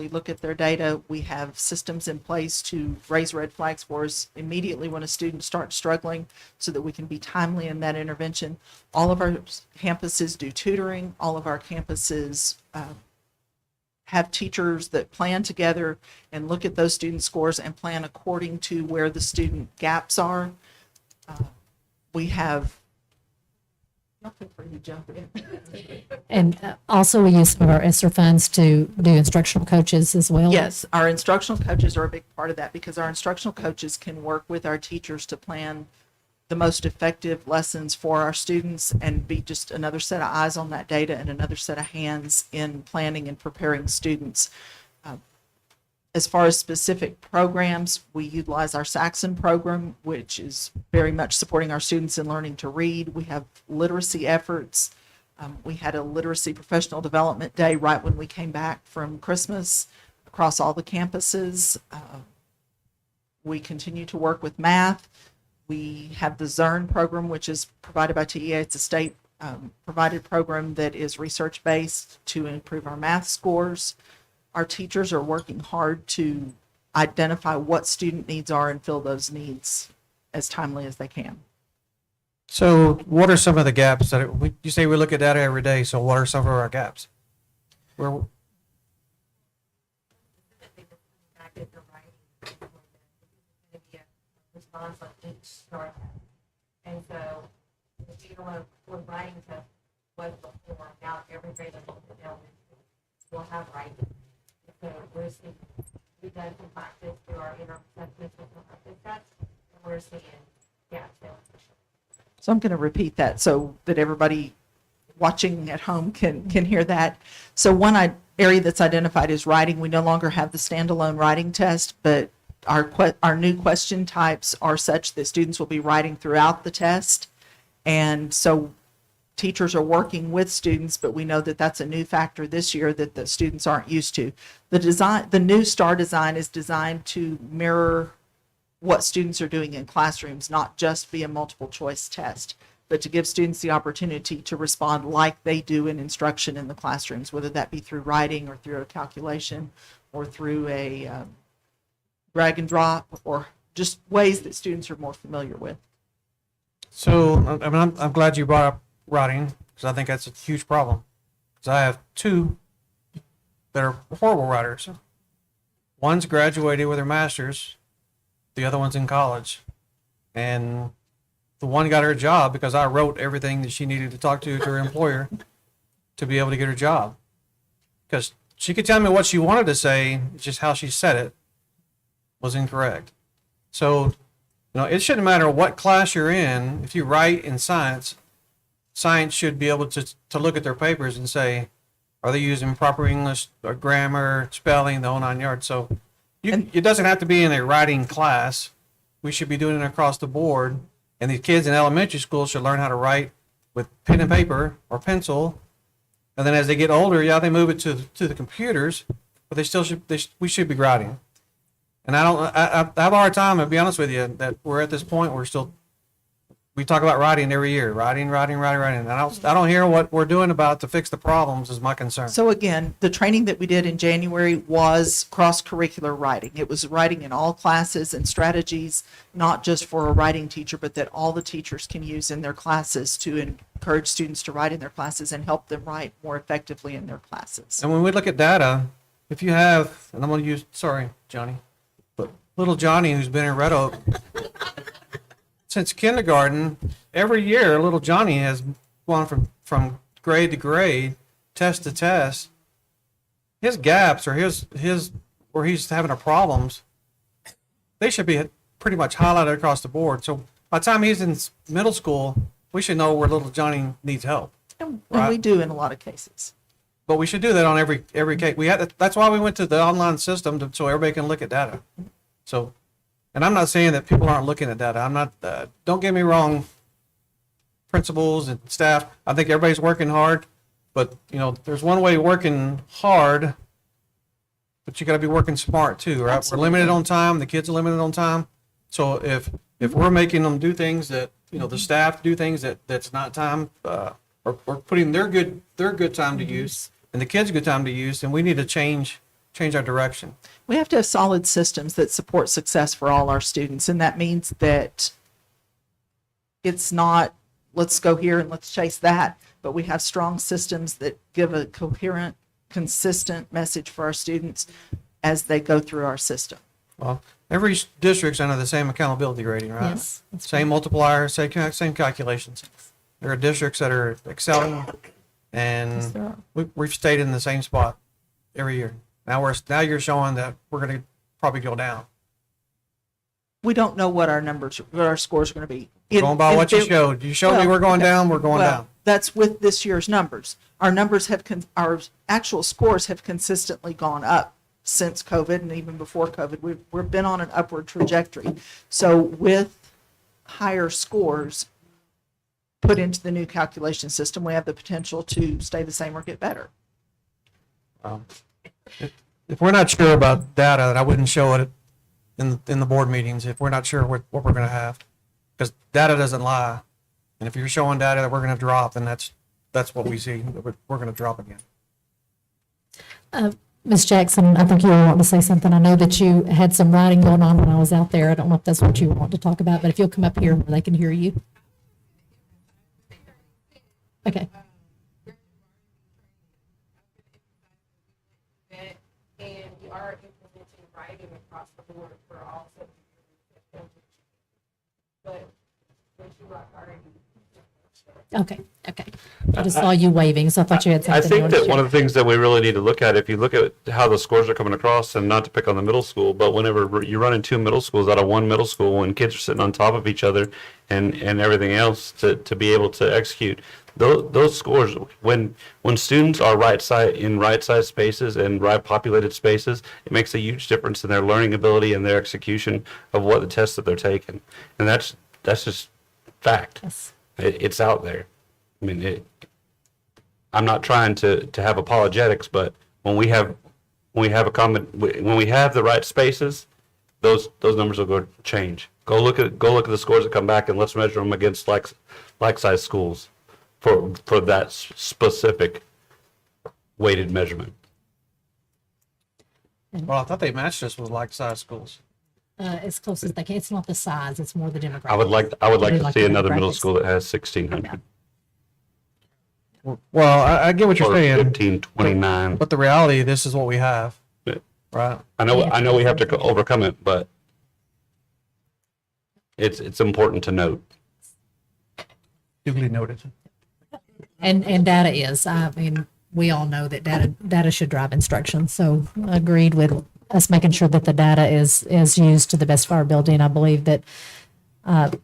look at their data. We have systems in place to raise red flags for us immediately when a student starts struggling so that we can be timely in that intervention. All of our campuses do tutoring. All of our campuses have teachers that plan together and look at those student scores and plan according to where the student gaps are. We have nothing for you to jump in. And also we use some of our ESSER funds to do instructional coaches as well. Yes, our instructional coaches are a big part of that because our instructional coaches can work with our teachers to plan the most effective lessons for our students and be just another set of eyes on that data and another set of hands in planning and preparing students. As far as specific programs, we utilize our Saxon program, which is very much supporting our students in learning to read. We have literacy efforts. We had a literacy professional development day right when we came back from Christmas across all the campuses. We continue to work with math. We have the ZERN program, which is provided by TEA. It's a state provided program that is research-based to improve our math scores. Our teachers are working hard to identify what student needs are and fill those needs as timely as they can. So what are some of the gaps that you say we look at data every day? So what are some of our gaps? Where And so if you want to writing test was before, now every grade level will have writing. So we're seeing, we've done some practice through our intercession test, and we're seeing gaps there. So I'm going to repeat that so that everybody watching at home can hear that. So one area that's identified is writing. We no longer have the standalone writing test, but our new question types are such that students will be writing throughout the test. And so teachers are working with students, but we know that that's a new factor this year that the students aren't used to. The new STAR design is designed to mirror what students are doing in classrooms, not just be a multiple choice test, but to give students the opportunity to respond like they do in instruction in the classrooms, whether that be through writing or through a calculation or through a drag and drop, or just ways that students are more familiar with. So, I mean, I'm glad you brought up writing, because I think that's a huge problem. Because I have two that are horrible writers. One's graduated with her master's, the other one's in college. And the one got her a job because I wrote everything that she needed to talk to her employer to be able to get her job. Because she could tell me what she wanted to say, just how she said it was incorrect. So, it shouldn't matter what class you're in. If you write in science, science should be able to look at their papers and say, are they using proper English or grammar, spelling, the whole 9 yards? So it doesn't have to be in a writing class. We should be doing it across the board. And these kids in elementary school should learn how to write with pen and paper or pencil. And then as they get older, they move it to the computers, but they still we should be writing. And I have a hard time, to be honest with you, that we're at this point where we talk about writing every year, writing. And I don't hear what we're doing about to fix the problems is my concern. So again, the training that we did in January was cross-curricular writing. It was writing in all classes and strategies, not just for a writing teacher, but that all the teachers can use in their classes to encourage students to write in their classes and help them write more effectively in their classes. And when we look at data, if you have, and I'm going to use, sorry, Johnny, but little Johnny, who's been in Red Oak since kindergarten, every year little Johnny has gone from grade to grade, test to test. His gaps or his where he's having a problems, they should be pretty much highlighted across the board. So by the time he's in middle school, we should know where little Johnny needs help. And Right. we do in a lot of cases. But we should do that on every case. That's why we went to the online system so everybody can look at data. So, and I'm not saying that people aren't looking at data. I'm not. Don't get me wrong. Principals and staff, I think everybody's working hard, but there's one way working hard, but you got to be working smart too, right? Absolutely. We're limited on time. The kids are limited on time. So if we're making them do things that the staff do things that's not time, or putting their good time to use and the kids' good time to use, then we need to change our direction. We have to have solid systems that support success for all our students, and that means that it's not, let's go here and let's chase that, but we have strong systems that give a coherent, consistent message for our students as they go through our system. Well, every district's under the same accountability rating, right? Yes, that's Same multiplier, same calculations. There are districts that are excelling, and there are. we've stayed in the same spot every year. Now you're showing that we're going to probably go down. We don't know what our scores are going to be. Going by what you showed. You showed me we're going down, we're going down. That's with this year's numbers. Our numbers our actual scores have consistently gone up since COVID and even before COVID. We've been on an upward trajectory. So with higher scores put into the new calculation system, we have the potential to stay the same or get better. If we're not sure about data, then I wouldn't show it in the board meetings if we're not sure what we're going to have, because data doesn't lie. And if you're showing data that we're going to drop, then that's what we see. We're going to drop again. Ms. Jackson, I think you were wanting to say something. I know that you had some writing going on when I was out there. I don't know if that's what you want to talk about, but if you'll come up here where they can hear you. Okay. And we are implementing writing across the board for all subjects. But when you are already. Okay. I just saw you waving, so I thought you had I something. you think wanted to that one share. of the things that we really need to look at, if you look at how the scores are coming across, and not to pick on the middle school, but whenever you run in two middle schools out of one middle school, when kids are sitting on top of each other and everything else to be able to execute, those scores, when students are right size spaces and right populated spaces, it makes a huge difference in their learning ability and their execution of what the tests that they're taking. And that's just fact. Yes. It's out there. I mean, I'm not trying to have apologetics, but when we have the right spaces, those numbers will go change. Go look at the scores that come back, and let's measure them against like size schools for that specific weighted measurement. Well, I thought they matched us with like size schools. As close as they can. It's not the size, it's more the demographics. I would like They to like see the another middle demographics. school that has 1,600 Well, I get what you're or saying, 1,529. but the reality, this is what we have, Yeah. right? I know we have to overcome it, but it's important to note. Duly noted. And data is, I mean, we all know that data should drive instruction. So agreed with us making sure that the data is used to the best of our ability. And I believe that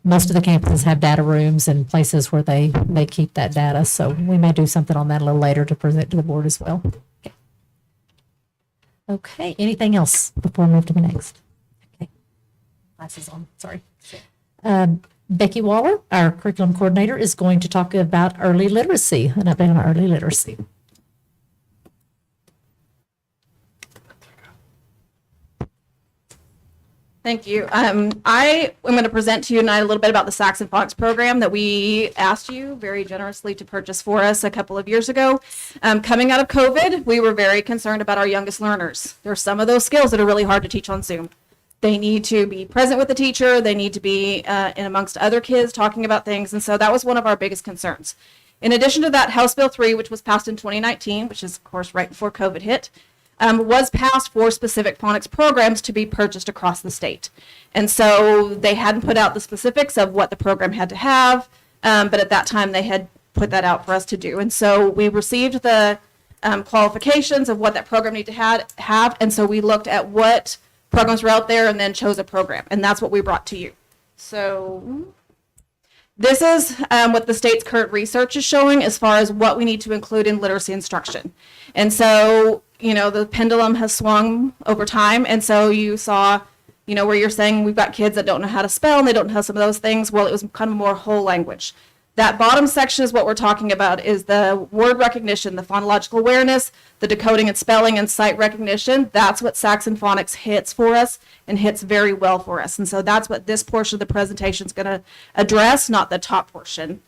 most of the campuses have data rooms and places where they keep that data. So we may do something on that a little later to present to the board as well. Okay, anything else before we move to the next? Okay, glasses on, sorry. Becky Waller, our curriculum coordinator, is going to talk about early literacy, an update on early literacy. Thank you. I am going to present to you tonight a little bit about the Saxon Phonics program that we asked you very generously to purchase for us a couple of years ago. Coming out of COVID, we were very concerned about our youngest learners. There are some of those skills that are really hard to teach on Zoom. They need to be present with the teacher. They need to be in amongst other kids talking about things. And so that was one of our biggest concerns. In addition to that, House Bill 3, which was passed in 2019, which is, of course, right before COVID hit, was passed for specific phonics programs to be purchased across the state. And so they hadn't put out the specifics of what the program had to have, but at that time they had put that out for us to do. And so we received the qualifications of what that program needed to have, and so we looked at what programs were out there and then chose a program, and that's what we brought to you. So this is what the state's current research is showing as far as what we need to include in literacy instruction. And so, you know, the pendulum has swung over time. And so you saw, you know, where you're saying we've got kids that don't know how to spell and they don't know some of those things. Well, it was kind of more whole language. That bottom section is what we're talking about, is the word recognition, the phonological awareness, the decoding and spelling and sight recognition. That's what Saxon Phonics hits for us and hits very well for us. And so that's what this portion of the presentation is going to address, not the top portion.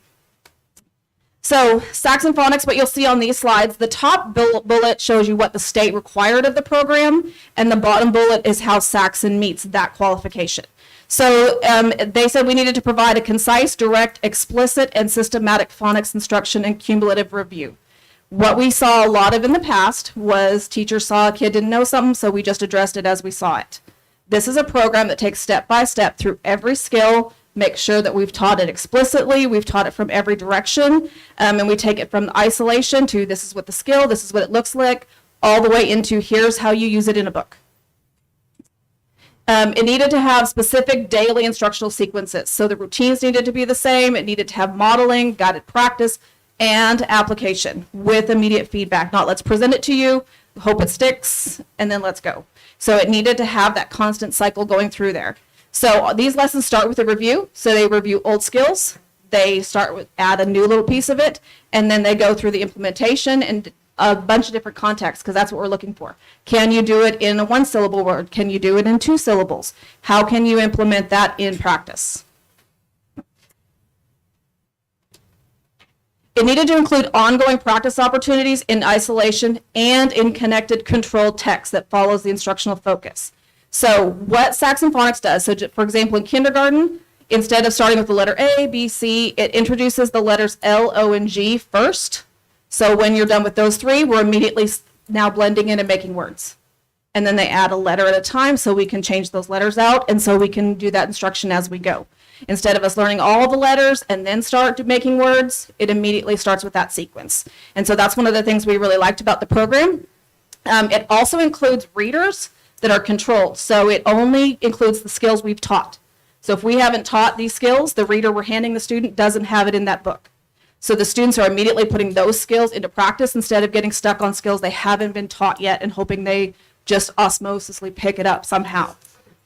So Saxon Phonics, what you'll see on these slides, the top bullet shows you what the state required of the program, and the bottom bullet is how Saxon meets that qualification. So they said we needed to provide a concise, direct, explicit, and systematic phonics instruction and cumulative review. What we saw a lot of in the past was teachers saw a kid didn't know something, so we just addressed it as we saw it. This is a program that takes step by step through every skill, make sure that we've taught it explicitly, we've taught it from every direction, and we take it from isolation to this is what the skill, this is what it looks like, all the way into here's how you use it in a book. It needed to have specific daily instructional sequences. So the routines needed to be the same. It needed to have modeling, guided practice, and application with immediate feedback. Not let's present it to you, hope it sticks, and then let's go. So it needed to have that constant cycle going through there. So these lessons start with a review. So they review old skills. They start with add a new little piece of it, and then they go through the implementation and a bunch of different contexts, because that's what we're looking for. Can you do it in a one-syllable word? Can you do it in 2 syllables? How can you implement that in practice? It needed to include ongoing practice opportunities in isolation and in connected controlled text that follows the instructional focus. So what Saxon Phonics does, so for example, in kindergarten, instead of starting with the letter A, B, C, it introduces the letters L, O, and G first. So when you're done with those 3, we're immediately now blending in and making words. And then they add a letter at a time so we can change those letters out, and so we can do that instruction as we go. Instead of us learning all the letters and then start making words, it immediately starts with that sequence. And so that's one of the things we really liked about the program. It also includes readers that are controlled. So it only includes the skills we've taught. So if we haven't taught these skills, the reader we're handing the student doesn't have it in that book. So the students are immediately putting those skills into practice instead of getting stuck on skills they haven't been taught yet and hoping they just osmosisly pick it up somehow.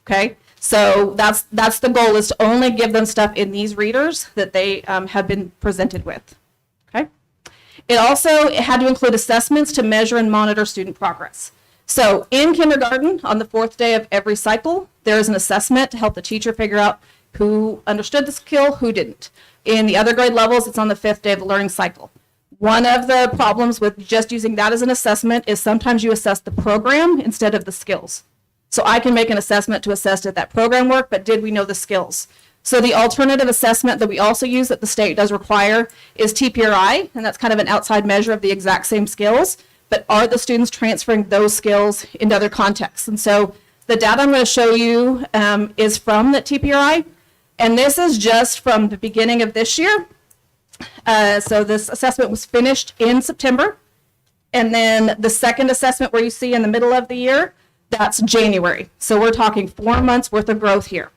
Okay, so that's the goal, is to only give them stuff in these readers that they have been presented with. Okay, it also had to include assessments to measure and monitor student progress. So in kindergarten, on the 4th day of every cycle, there is an assessment to help the teacher figure out who understood the skill, who didn't. In the other grade levels, it's on the 5th day of the learning cycle. One of the problems with just using that as an assessment is sometimes you assess the program instead of the skills. So I can make an assessment to assess did that program work, but did we know the skills? So the alternative assessment that we also use that the state does require is TPRI, and that's kind of an outside measure of the exact same skills, but are the students transferring those skills into other contexts? And so the data I'm going to show you is from the TPRI, and this is just from the beginning of this year. So this assessment was finished in September, and then the second assessment where you see in the middle of the year, that's January. So we're talking 4 months worth of growth here.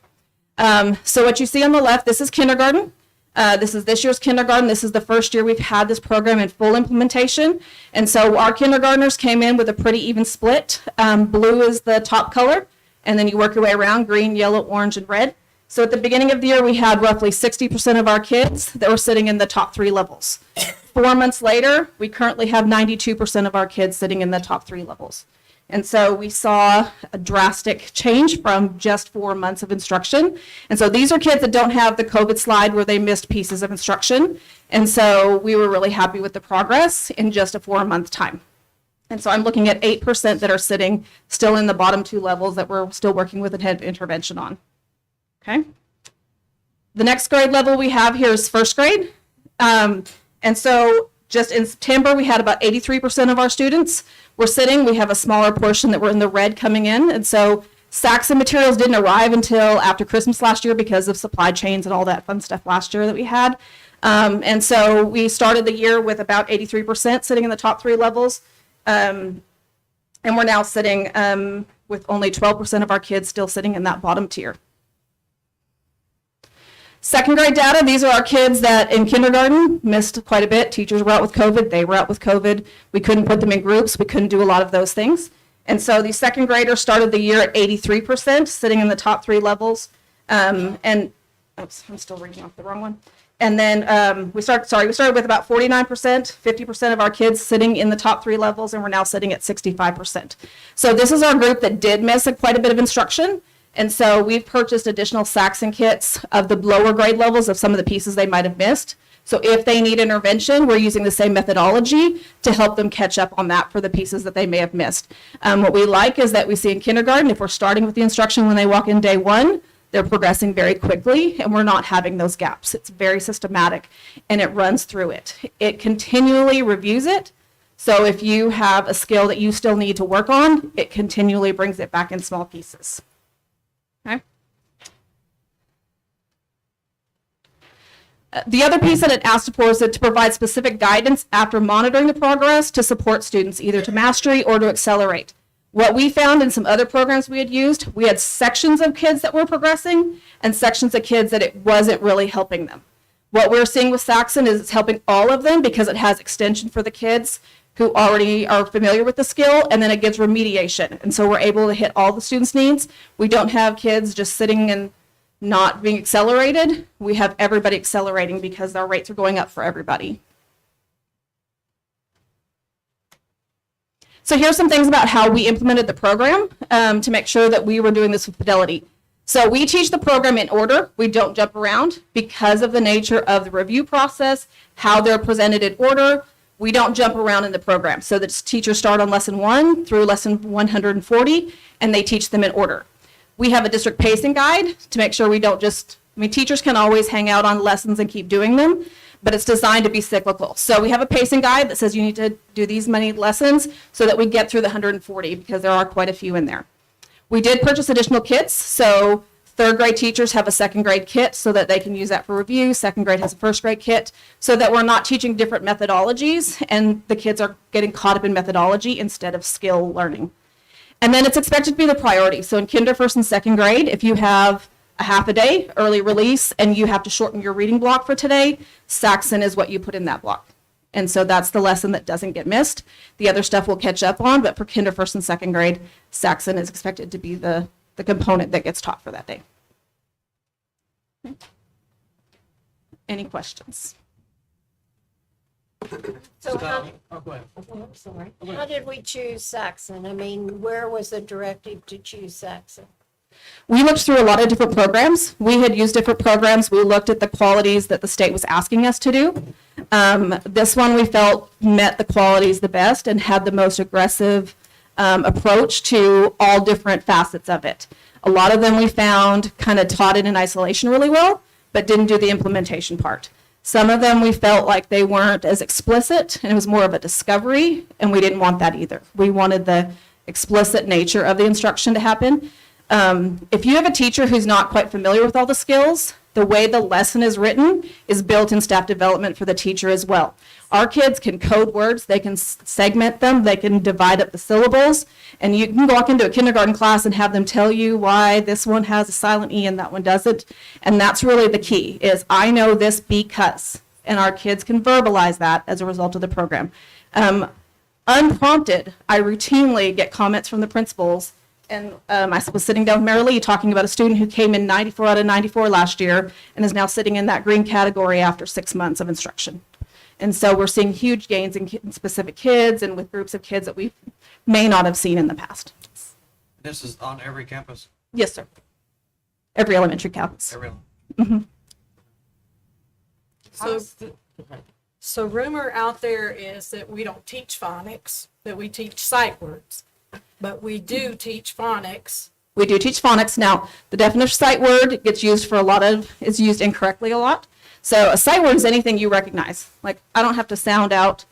So what you see on the left, this is kindergarten. This is this year's kindergarten. This is the first year we've had this program in full implementation. And so our kindergartners came in with a pretty even split. Blue is the top color, and then you work your way around, green, yellow, orange, and red. So at the beginning of the year, we had roughly 60% of our kids that were sitting in the top 3 levels. 4 months later, we currently have 92% of our kids sitting in the top 3 levels. And so we saw a drastic change from just 4 months of instruction. And so these are kids that don't have the COVID slide where they missed pieces of instruction. And so we were really happy with the progress in just a 4-month time. And so I'm looking at 8% that are sitting still in the bottom 2 levels that we're still working with a head intervention on. Okay. The next grade level we have here is first grade. And so just in September, we had about 83% of our students were sitting. We have a smaller portion that were in the red coming in. And so Saxon materials didn't arrive until after Christmas last year because of supply chains and all that fun stuff last year that we had. And so we started the year with about 83% sitting in the top 3 levels. And we're now sitting with only 12% of our kids still sitting in that bottom tier. Second grade data, these are our kids that in kindergarten missed quite a bit. Teachers were out with COVID, they were out with COVID. We couldn't put them in groups, we couldn't do a lot of those things. And so the second graders started the year at 83%, sitting in the top 3 levels. Oops, I'm still reading off the wrong one. And then we started with about 49%, 50% of our kids sitting in the top 3 levels, and we're now sitting at 65%. So this is our group that did miss quite a bit of instruction. And so we've purchased additional Saxon kits of the lower grade levels of some of the pieces they might have missed. So if they need intervention, we're using the same methodology to help them catch up on that for the pieces that they may have missed. What we like is that we see in kindergarten, if we're starting with the instruction when they walk in day 1, they're progressing very quickly and we're not having those gaps. It's very systematic and it runs through it. It continually reviews it. So if you have a skill that you still need to work on, it continually brings it back in small pieces. Okay. The other piece that it asked for is that to provide specific guidance after monitoring the progress to support students either to mastery or to accelerate. What we found in some other programs we had used, we had sections of kids that were progressing and sections of kids that it wasn't really helping them. What we're seeing with Saxon is it's helping all of them because it has extension for the kids who already are familiar with the skill, and then it gives remediation. And so we're able to hit all the students' needs. We don't have kids just sitting and not being accelerated. We have everybody accelerating because our rates are going up for everybody. So here's some things about how we implemented the program to make sure that we were doing this with fidelity. So we teach the program in order. We don't jump around because of the nature of the review process, how they're presented in order. We don't jump around in the program. So the teachers start on lesson 1 through lesson 140, and they teach them in order. We have a district pacing guide to make sure we don't just, teachers can always hang out on lessons and keep doing them, but it's designed to be cyclical. So we have a pacing guide that says you need to do these many lessons so that we get through the 140 because there are quite a few in there. We did purchase additional kits. So third grade teachers have a second grade kit so that they can use that for review. Second grade has a first grade kit so that we're not teaching different methodologies and the kids are getting caught up in methodology instead of skill learning. And then it's expected to be the priority. So in kinder, first and second grade, if you have a half a day early release and you have to shorten your reading block for today, Saxon is what you put in that block. And so that's the lesson that doesn't get missed. The other stuff we'll catch up on, but for kinder, first and second grade, Saxon is expected to be the component that gets taught for that day. Okay. Any questions? So how, go ahead. I'm sorry. How did we choose Saxon? Where was the directive to choose Saxon? We looked through a lot of different programs. We had used different programs. We looked at the qualities that the state was asking us to do. This one we felt met the qualities the best and had the most aggressive approach to all different facets of it. A lot of them we found kind of taught it in isolation really well, but didn't do the implementation part. Some of them we felt like they weren't as explicit and it was more of a discovery, and we didn't want that either. We wanted the explicit nature of the instruction to happen. If you have a teacher who's not quite familiar with all the skills, the way the lesson is written is built in staff development for the teacher as well. Our kids can code words, they can segment them, they can divide up the syllables, and you can walk into a kindergarten class and have them tell you why this one has a silent E and that one doesn't. And that's really the key, is I know this because, and our kids can verbalize that as a result of the program. Unprompted, I routinely get comments from the principals. And I was sitting down with Mary Lee talking about a student who came in 94 out of 94 last year and is now sitting in that green category after 6 months of instruction. And so we're seeing huge gains in specific kids and with groups of kids that we may not have seen in the past. This is on every campus? Yes, sir. Every elementary campus. Every. So rumor out there is that we don't teach phonics, that we teach sight words, but we do teach phonics. We do teach phonics. Now, the definition of sight word gets used for is used incorrectly a lot. So a sight word is anything you recognize. Like, I don't have to sound out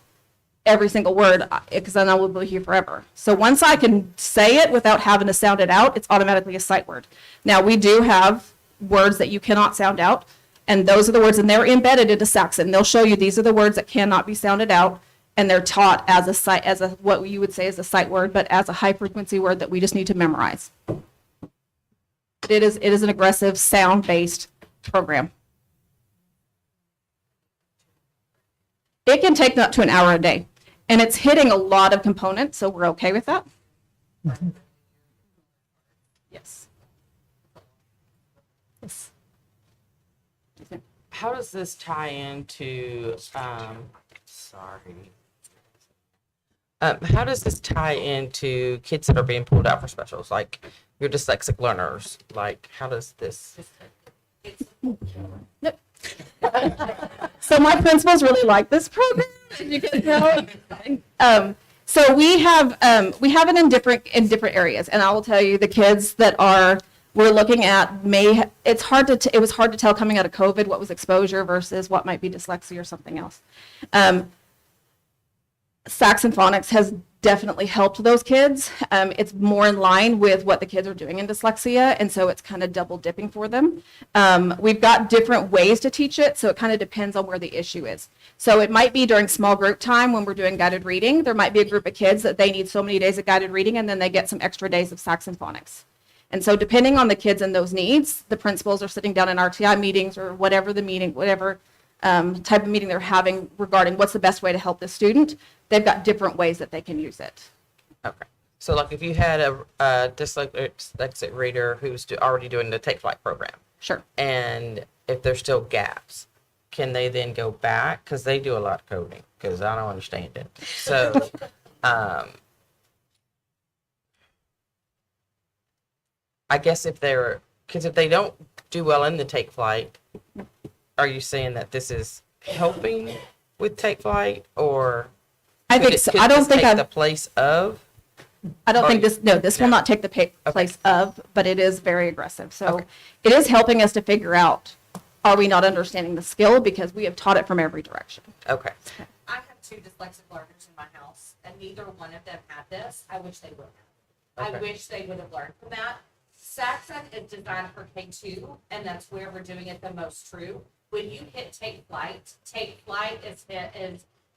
every single word because then I will be here forever. So once I can say it without having to sound it out, it's automatically a sight word. Now, we do have words that you cannot sound out, and those are the words, and they're embedded into Saxon. They'll show you these are the words that cannot be sounded out, and they're taught as what you would say is a sight word, but as a high frequency word that we just need to memorize. It is an aggressive sound-based program. It can take up to an hour a day, and it's hitting a lot of components, so we're okay with that. Yes. Yes. How does this tie into, how does this tie into kids that are being pulled out for specials, like your dyslexic learners? Like, how does this? Nope. So my principals really like this program, as you can tell. So we have it in different areas, and I will tell you the kids that we're looking at it was hard to tell coming out of COVID what was exposure versus what might be dyslexia or something else. Saxon Phonics has definitely helped those kids. It's more in line with what the kids are doing in dyslexia, and so it's kind of double dipping for them. We've got different ways to teach it, so it kind of depends on where the issue is. So it might be during small group time when we're doing guided reading. There might be a group of kids that they need so many days of guided reading, and then they get some extra days of Saxon Phonics. And so depending on the kids and those needs, the principals are sitting down in RTI meetings or whatever type of meeting they're having regarding what's the best way to help the student. They've got different ways that they can use it. Okay. So like if you had a dyslexic reader who's already doing the Take Flight program. Sure. And if there's still gaps, can they then go back? Because they do a lot of coding, because I don't understand it. So, I guess if they don't do well in the Take Flight, are you saying that this is helping with Take Flight, or I think so. I don't think the place of. I don't think this will not take the place of, but it is very aggressive. So it is helping us to figure out, are we not understanding the skill, because we have taught it from every direction. Okay. I have 2 dyslexic learners in my house, and neither one of them had this. I wish they would have. I wish they would have learned from that. Saxon is designed for K2, and that's where we're doing it the most true. When you hit Take Flight is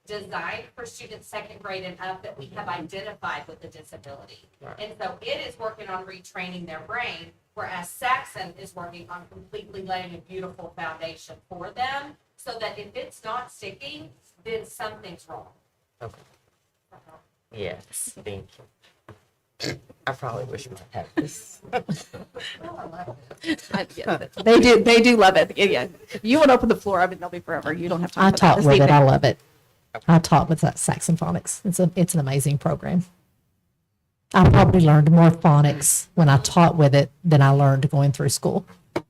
designed for students 2nd grade and up that we have identified with the disability. Right. And so it is working on retraining their brain, whereas Saxon is working on completely laying a beautiful foundation for them, so that if it's not sticking, then something's wrong. Okay. Yes, thank you. I probably wish we had this. They do love it. Yeah. If you want to open the floor, I mean, they'll be forever. You don't have time. I taught with it. I love it. I taught with that Saxon Phonics. It's an amazing program. I probably learned more phonics when I taught with it than I learned going through school. It's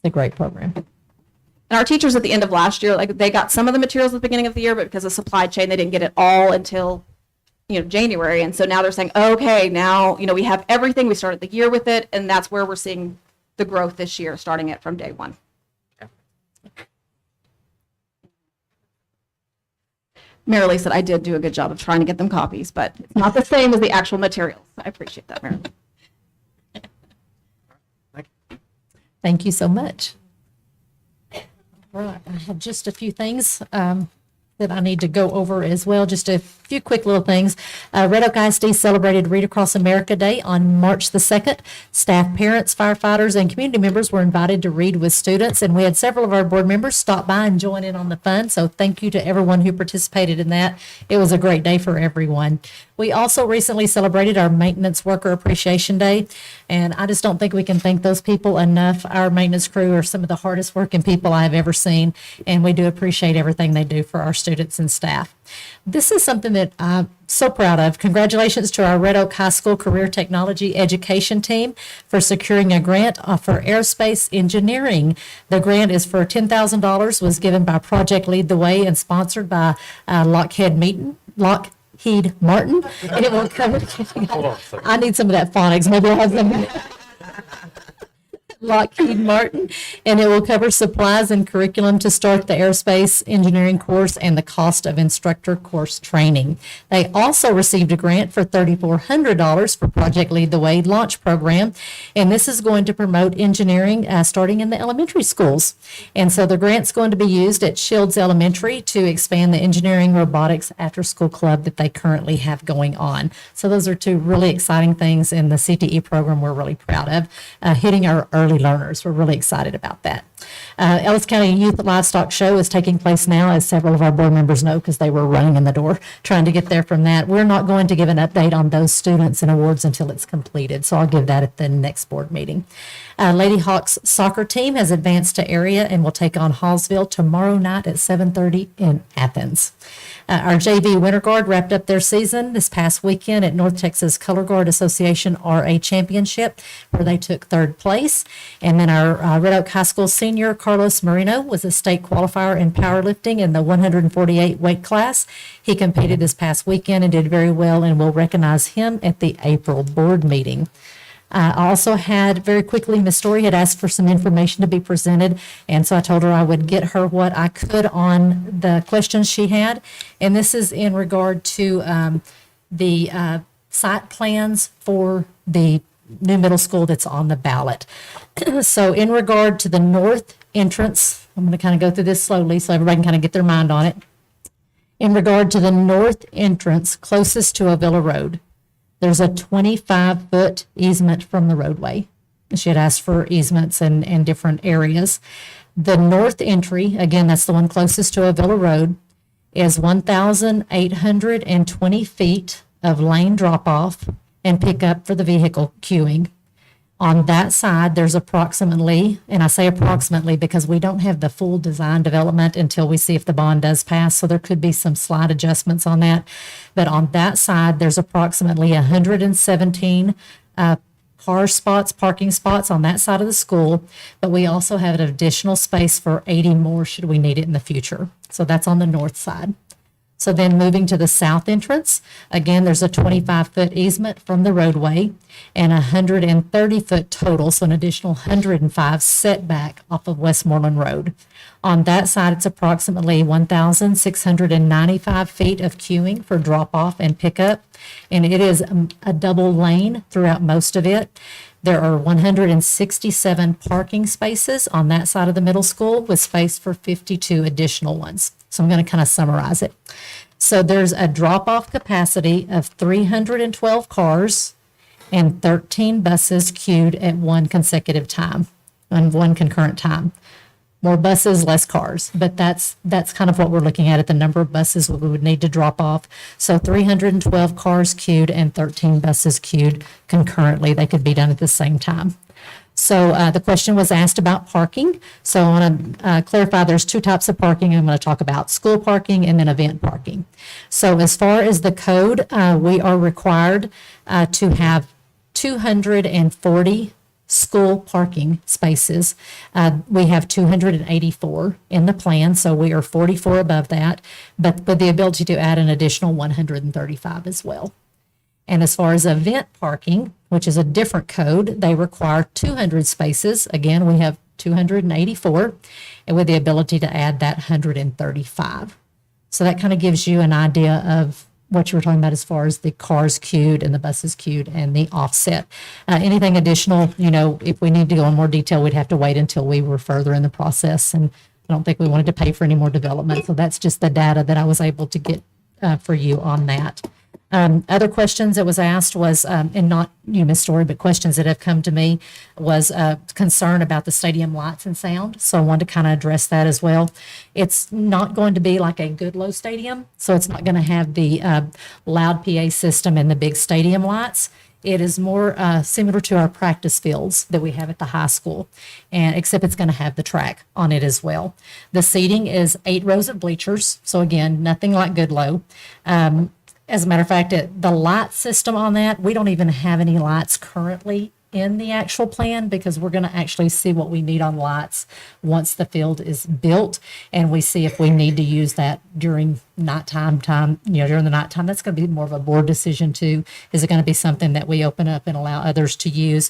a great program. And our teachers at the end of last year, like they got some of the materials at the beginning of the year, but because of supply chain, they didn't get it all until, January. And so now they're saying, okay, now, we have everything. We started the year with it. And that's where we're seeing the growth this year, starting it from day one. Marilee said I did do a good job of trying to get them copies, but it's not the same as the actual materials. I appreciate that, Marilee. Thank you so much. All right, I have just a few things that I need to go over as well. Just a few quick little things. Red Oak ISD celebrated Read Across America Day on March the 2nd. Staff, parents, firefighters, and community members were invited to read with students, and we had several of our board members stop by and join in on the fun. So thank you to everyone who participated in that. It was a great day for everyone. We also recently celebrated our Maintenance Worker Appreciation Day, and I just don't think we can thank those people enough. Our maintenance crew are some of the hardest working people I've ever seen, and we do appreciate everything they do for our students and staff. This is something that I'm so proud of. Congratulations to our Red Oak High School Career Technology Education Team for securing a grant for aerospace engineering. The grant is for $10,000, was given by Project Lead the Way and sponsored by Lockheed Martin, and it will cover. I need some of that phonics. Maybe I'll have some. Lockheed Martin, and it will cover supplies and curriculum to start the aerospace engineering course and the cost of instructor course training. They also received a grant for $3,400 for Project Lead the Way launch program, and this is going to promote engineering starting in the elementary schools. And so the grant's going to be used at Shields Elementary to expand the engineering robotics after school club that they currently have going on. So those are two really exciting things in the CTE program we're really proud of, hitting our early learners. We're really excited about that. Ellis County Youth Livestock Show is taking place now, as several of our board members know, because they were running in the door trying to get there from that. We're not going to give an update on those students and awards until it's completed, so I'll give that at the next board meeting. Lady Hawks soccer team has advanced to area and will take on Hallsville tomorrow night at 7:30 in Athens. Our JV Winter Guard wrapped up their season this past weekend at North Texas Color Guard Association RA Championship, where they took third place. And then our Red Oak High School senior Carlos Marino was a state qualifier in powerlifting in the 148 weight class. He competed this past weekend and did very well, and we'll recognize him at the April board meeting. I also had, very quickly, Ms. Story had asked for some information to be presented, and so I told her I would get her what I could on the questions she had. And this is in regard to the site plans for the new middle school that's on the ballot. So in regard to the north entrance, I'm going to kind of go through this slowly so everybody can kind of get their mind on it. In regard to the north entrance closest to Avila Road, there's a 25-foot easement from the roadway. She had asked for easements in different areas. The north entry, again, that's the one closest to Avila Road, is 1,820 feet of lane drop-off and pickup for the vehicle queuing. On that side, there's approximately, and I say approximately because we don't have the full design development until we see if the bond does pass, so there could be some slight adjustments on that. But on that side, there's approximately 117 parking spots on that side of the school, but we also have an additional space for 80 more should we need it in the future. So that's on the north side. So then moving to the south entrance, again, there's a 25-foot easement from the roadway and 130-foot total, so an additional 105 setback off of Westmoreland Road. On that side, it's approximately 1,695 feet of queuing for drop-off and pickup, and it is a double lane throughout most of it. There are 167 parking spaces on that side of the middle school with space for 52 additional ones. So I'm going to kind of summarize it. So there's a drop-off capacity of 312 cars and 13 buses queued at one consecutive time, on one concurrent time. More buses, less cars, but that's kind of what we're looking at the number of buses we would need to drop off. So 312 cars queued and 13 buses queued concurrently. They could be done at the same time. So the question was asked about parking. So I want to clarify, there's two types of parking. I'm going to talk about school parking and then event parking. So as far as the code, we are required to have 240 school parking spaces. We have 284 in the plan, so we are 44 above that, but with the ability to add an additional 135 as well. And as far as event parking, which is a different code, they require 200 spaces. Again, we have 284, and with the ability to add that 135. So that kind of gives you an idea of what you were talking about as far as the cars queued and the buses queued and the offset. Anything additional, if we need to go in more detail, we'd have to wait until we were further in the process. And I don't think we wanted to pay for any more development. So that's just the data that I was able to get for you on that. Other questions that was asked was, and not you, Ms. Story, but questions that have come to me, was concern about the stadium lights and sound. So I wanted to kind of address that as well. It's not going to be like a Goodloe Stadium, so it's not going to have the loud PA system and the big stadium lights. It is more similar to our practice fields that we have at the high school, and except it's going to have the track on it as well. The seating is 8 rows of bleachers, so again, nothing like Goodloe. As a matter of fact, the light system on that, we don't even have any lights currently in the actual plan because we're going to actually see what we need on lights once the field is built, and we see if we need to use that during nighttime during the nighttime. That's going to be more of a board decision too. Is it going to be something that we open up and allow others to use?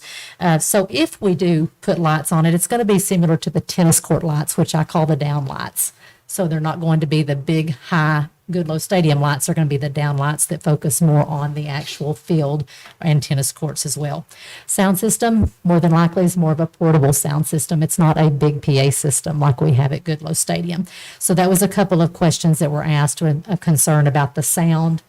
So if we do put lights on it, it's going to be similar to the tennis court lights, which I call the down lights. So they're not going to be the big high Goodloe Stadium lights. Are going to be the down lights that focus more on the actual field and tennis courts as well. Sound system, more than likely, is more of a portable sound system. It's not a big PA system like we have at Goodloe Stadium. So that was a couple of questions that were asked with a concern about the sound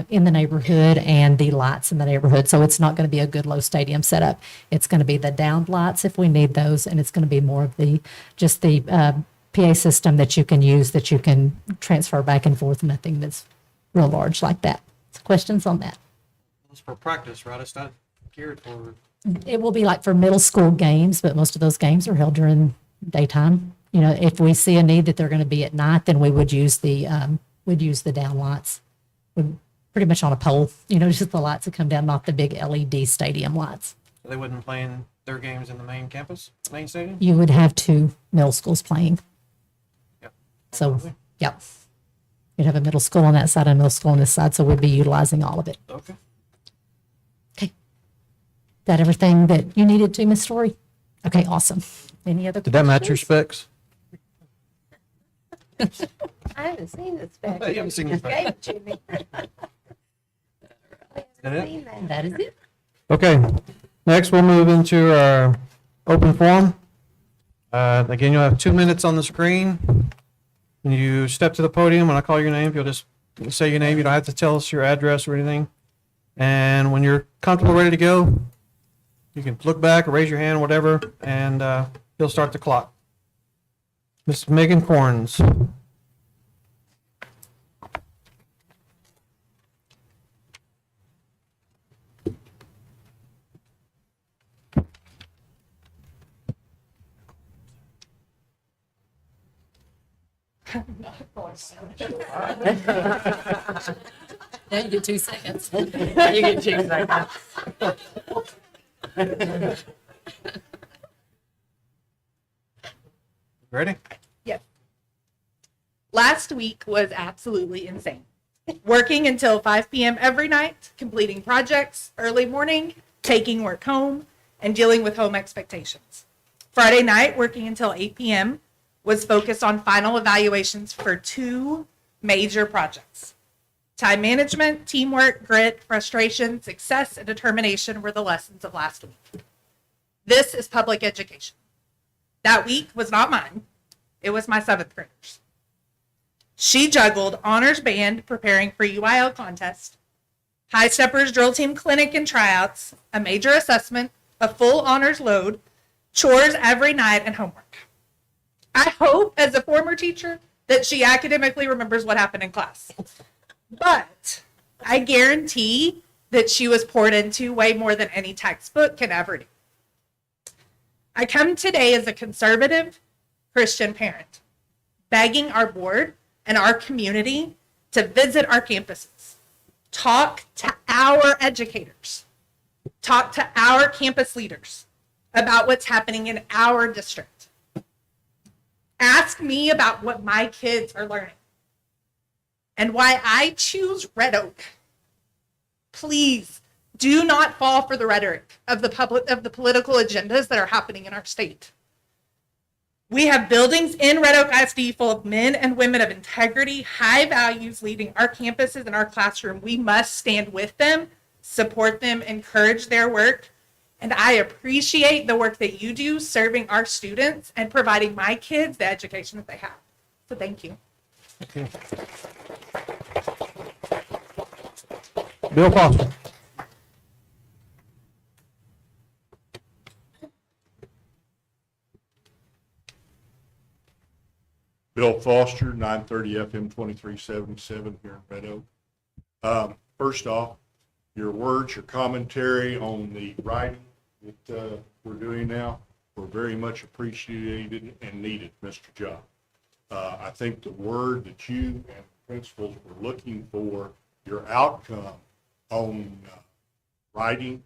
in the neighborhood and the lights in the neighborhood. So it's not going to be a Goodloe Stadium setup. It's going to be the downed lights if we need those, and it's going to be more of the PA system that you can use, that you can transfer back and forth, nothing that's real large like that. So questions on that? It's for practice, right? It's not geared for. It will be like for middle school games, but most of those games are held during daytime. If we see a need that they're going to be at night, then we would use the down lights. Pretty much on a pole, just the lights that come down, not the big LED stadium lights. So they wouldn't play in their games in the main campus, main stadium? You would have 2 middle schools playing. Yep. So, yep. You'd have a middle school on that side and a middle school on this side, so we'd be utilizing all of it. Okay. Okay. That everything that you needed to, Ms. Story? Okay, awesome. Any other Did that match your questions? specs? I haven't seen this back. You haven't seen this back. Gave it to me. That it? Seen that. That is it. Okay, next we'll move into our open forum. Again, you'll have 2 minutes on the screen. When you step to the podium, when I call your name, you'll just say your name. You don't have to tell us your address or anything. And when you're comfortable, ready to go, you can look back or raise your hand, whatever, and he'll start the clock. Ms. Megan Corns. Now you get 2 seconds. You get 2 seconds. Ready? Yep. Last week was absolutely insane. Working until 5 p.m. every night, completing projects early morning, taking work home, and dealing with home expectations. Friday night, working until 8 p.m., was focused on final evaluations for 2 major projects. Time management, teamwork, grit, frustration, success, and determination were the lessons of last week. This is public education. That week was not mine. It was my 7th graders. She juggled honors band preparing for UIL contest, High Steppers drill team clinic and tryouts, a major assessment, a full honors load, chores every night, and homework. I hope, as a former teacher, that she academically remembers what happened in class. But I guarantee that she was poured into way more than any textbook can ever do. I come today as a conservative Christian parent, begging our board and our community to visit our campuses, talk to our educators, talk to our campus leaders about what's happening in our district. Ask me about what my kids are learning and why I choose Red Oak. Please do not fall for the rhetoric of the political agendas that are happening in our state. We have buildings in Red Oak ISD full of men and women of integrity, high values leading our campuses and our classroom. We must stand with them, support them, encourage their work. And I appreciate the work that you do serving our students and providing my kids the education that they have. So thank you. Bill Foster. Bill Foster, 930 FM 2377 here in Red Oak. First off, your words, your commentary on the writing that we're doing now were very much appreciated and needed, Mr. Job. I think the word that you and the principals were looking for, your outcome on writing,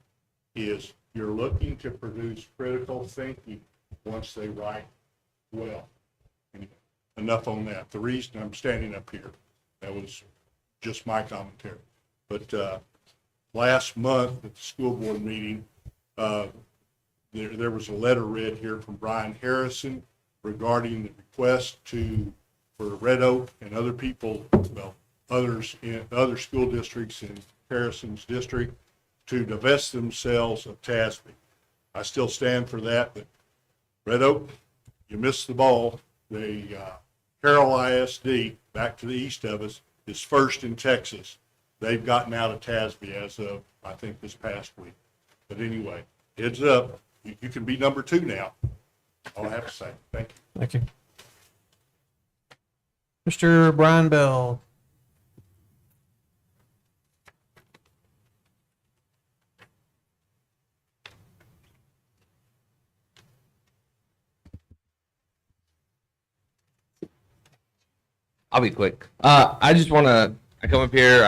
is you're looking to produce critical thinking once they write well. Anyway, enough on that. The reason I'm standing up here, that was just my commentary. But last month at the school board meeting, there was a letter read here from Brian Harrison regarding the request for Red Oak and other people, well, others in other school districts in Harrison's district to divest themselves of TASB. I still stand for that, but Red Oak, you missed the ball. The Carroll ISD, back to the east of us, is first in Texas. They've gotten out of TASB as of, I think, this past week. But anyway, heads up, you can be number 2 now. All I have to say. Thank you. Thank you. Mr. Brian Bell. I'll be quick. I just want to, I come up here,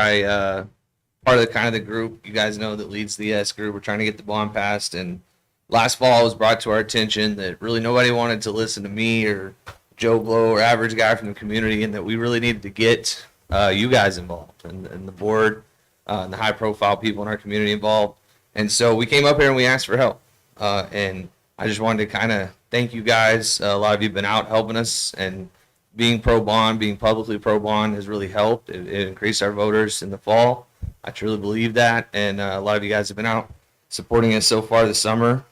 part of the group, you guys know, that leads the ES group. We're trying to get the bond passed, and last fall it was brought to our attention that really nobody wanted to listen to me or Joe Blow or average guy from the community, and that we really needed to get you guys involved and the board and the high profile people in our community involved. And so we came up here and we asked for help. And I just wanted to thank you guys. A lot of you have been out helping us, and being pro bond, being publicly pro bond has really helped. It increased our voters in the fall. I truly believe that. And a lot of you guys have been out supporting us so far this summer.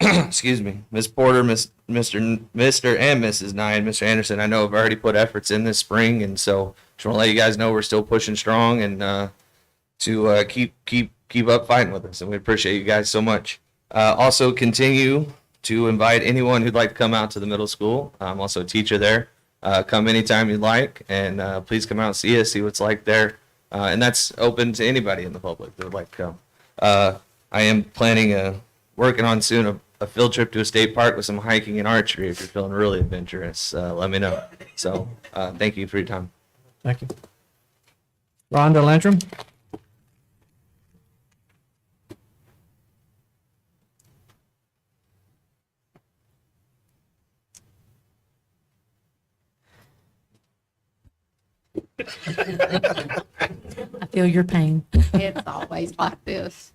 Excuse me, Ms. Porter, Mr. and Mrs. Nye, and Mr. Anderson, I know have already put efforts in this spring. And so just want to let you guys know we're still pushing strong, and to keep up fighting with us. And we appreciate you guys so much. Also continue to invite anyone who'd like to come out to the middle school. I'm also a teacher there. Come anytime you'd like, and please come out and see us, see what's like there. And that's open to anybody in the public that would like to come. I am planning working on soon a field trip to a state park with some hiking and archery. If you're feeling really adventurous, let me know. So thank you for your time. Thank you. Rhonda Landrum. I feel your pain. It's always like this.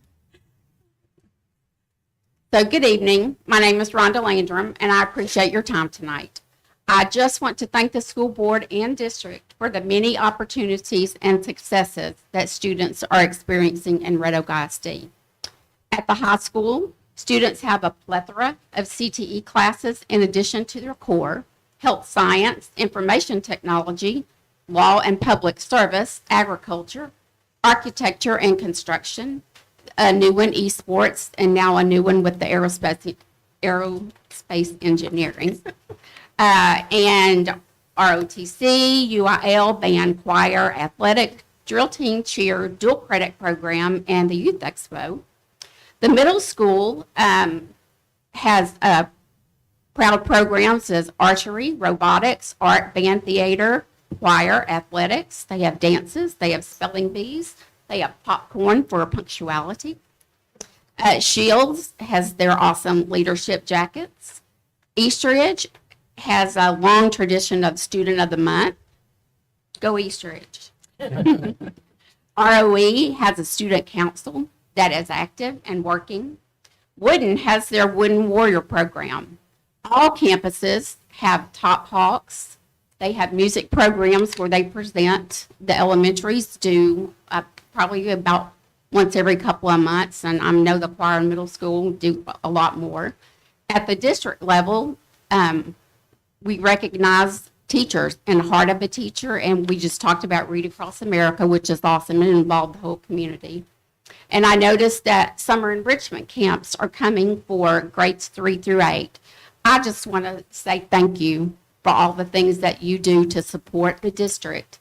So good evening. My name is Rhonda Landrum, and I appreciate your time tonight. I just want to thank the school board and district for the many opportunities and successes that students are experiencing in Red Oak ISD. At the high school, students have a plethora of CTE classes in addition to their core: health science, information technology, law and public service, agriculture, architecture and construction, a new one, esports, and now a new one with the aerospace engineering, and ROTC, UIL, band, choir, athletic, drill team, cheer, dual credit program, and the youth expo. The middle school has proud programs as archery, robotics, art, band, theater, choir, athletics. They have dances. They have spelling bees. They have popcorn for punctuality. Shields has their awesome leadership jackets. Eastridge has a long tradition of Student of the Month. Go Eastridge. ROE has a student council that is active and working. Wooden has their Wooden Warrior program. All campuses have Top Hawks. They have music programs where they present. The elementaries do probably about once every couple of months, and I know the choir in middle school do a lot more. At the district level, we recognize teachers and Heart of a Teacher, and we just talked about Read Across America, which is awesome and involved the whole community. And I noticed that summer enrichment camps are coming for grades 3 through 8. I just want to say thank you for all the things that you do to support the district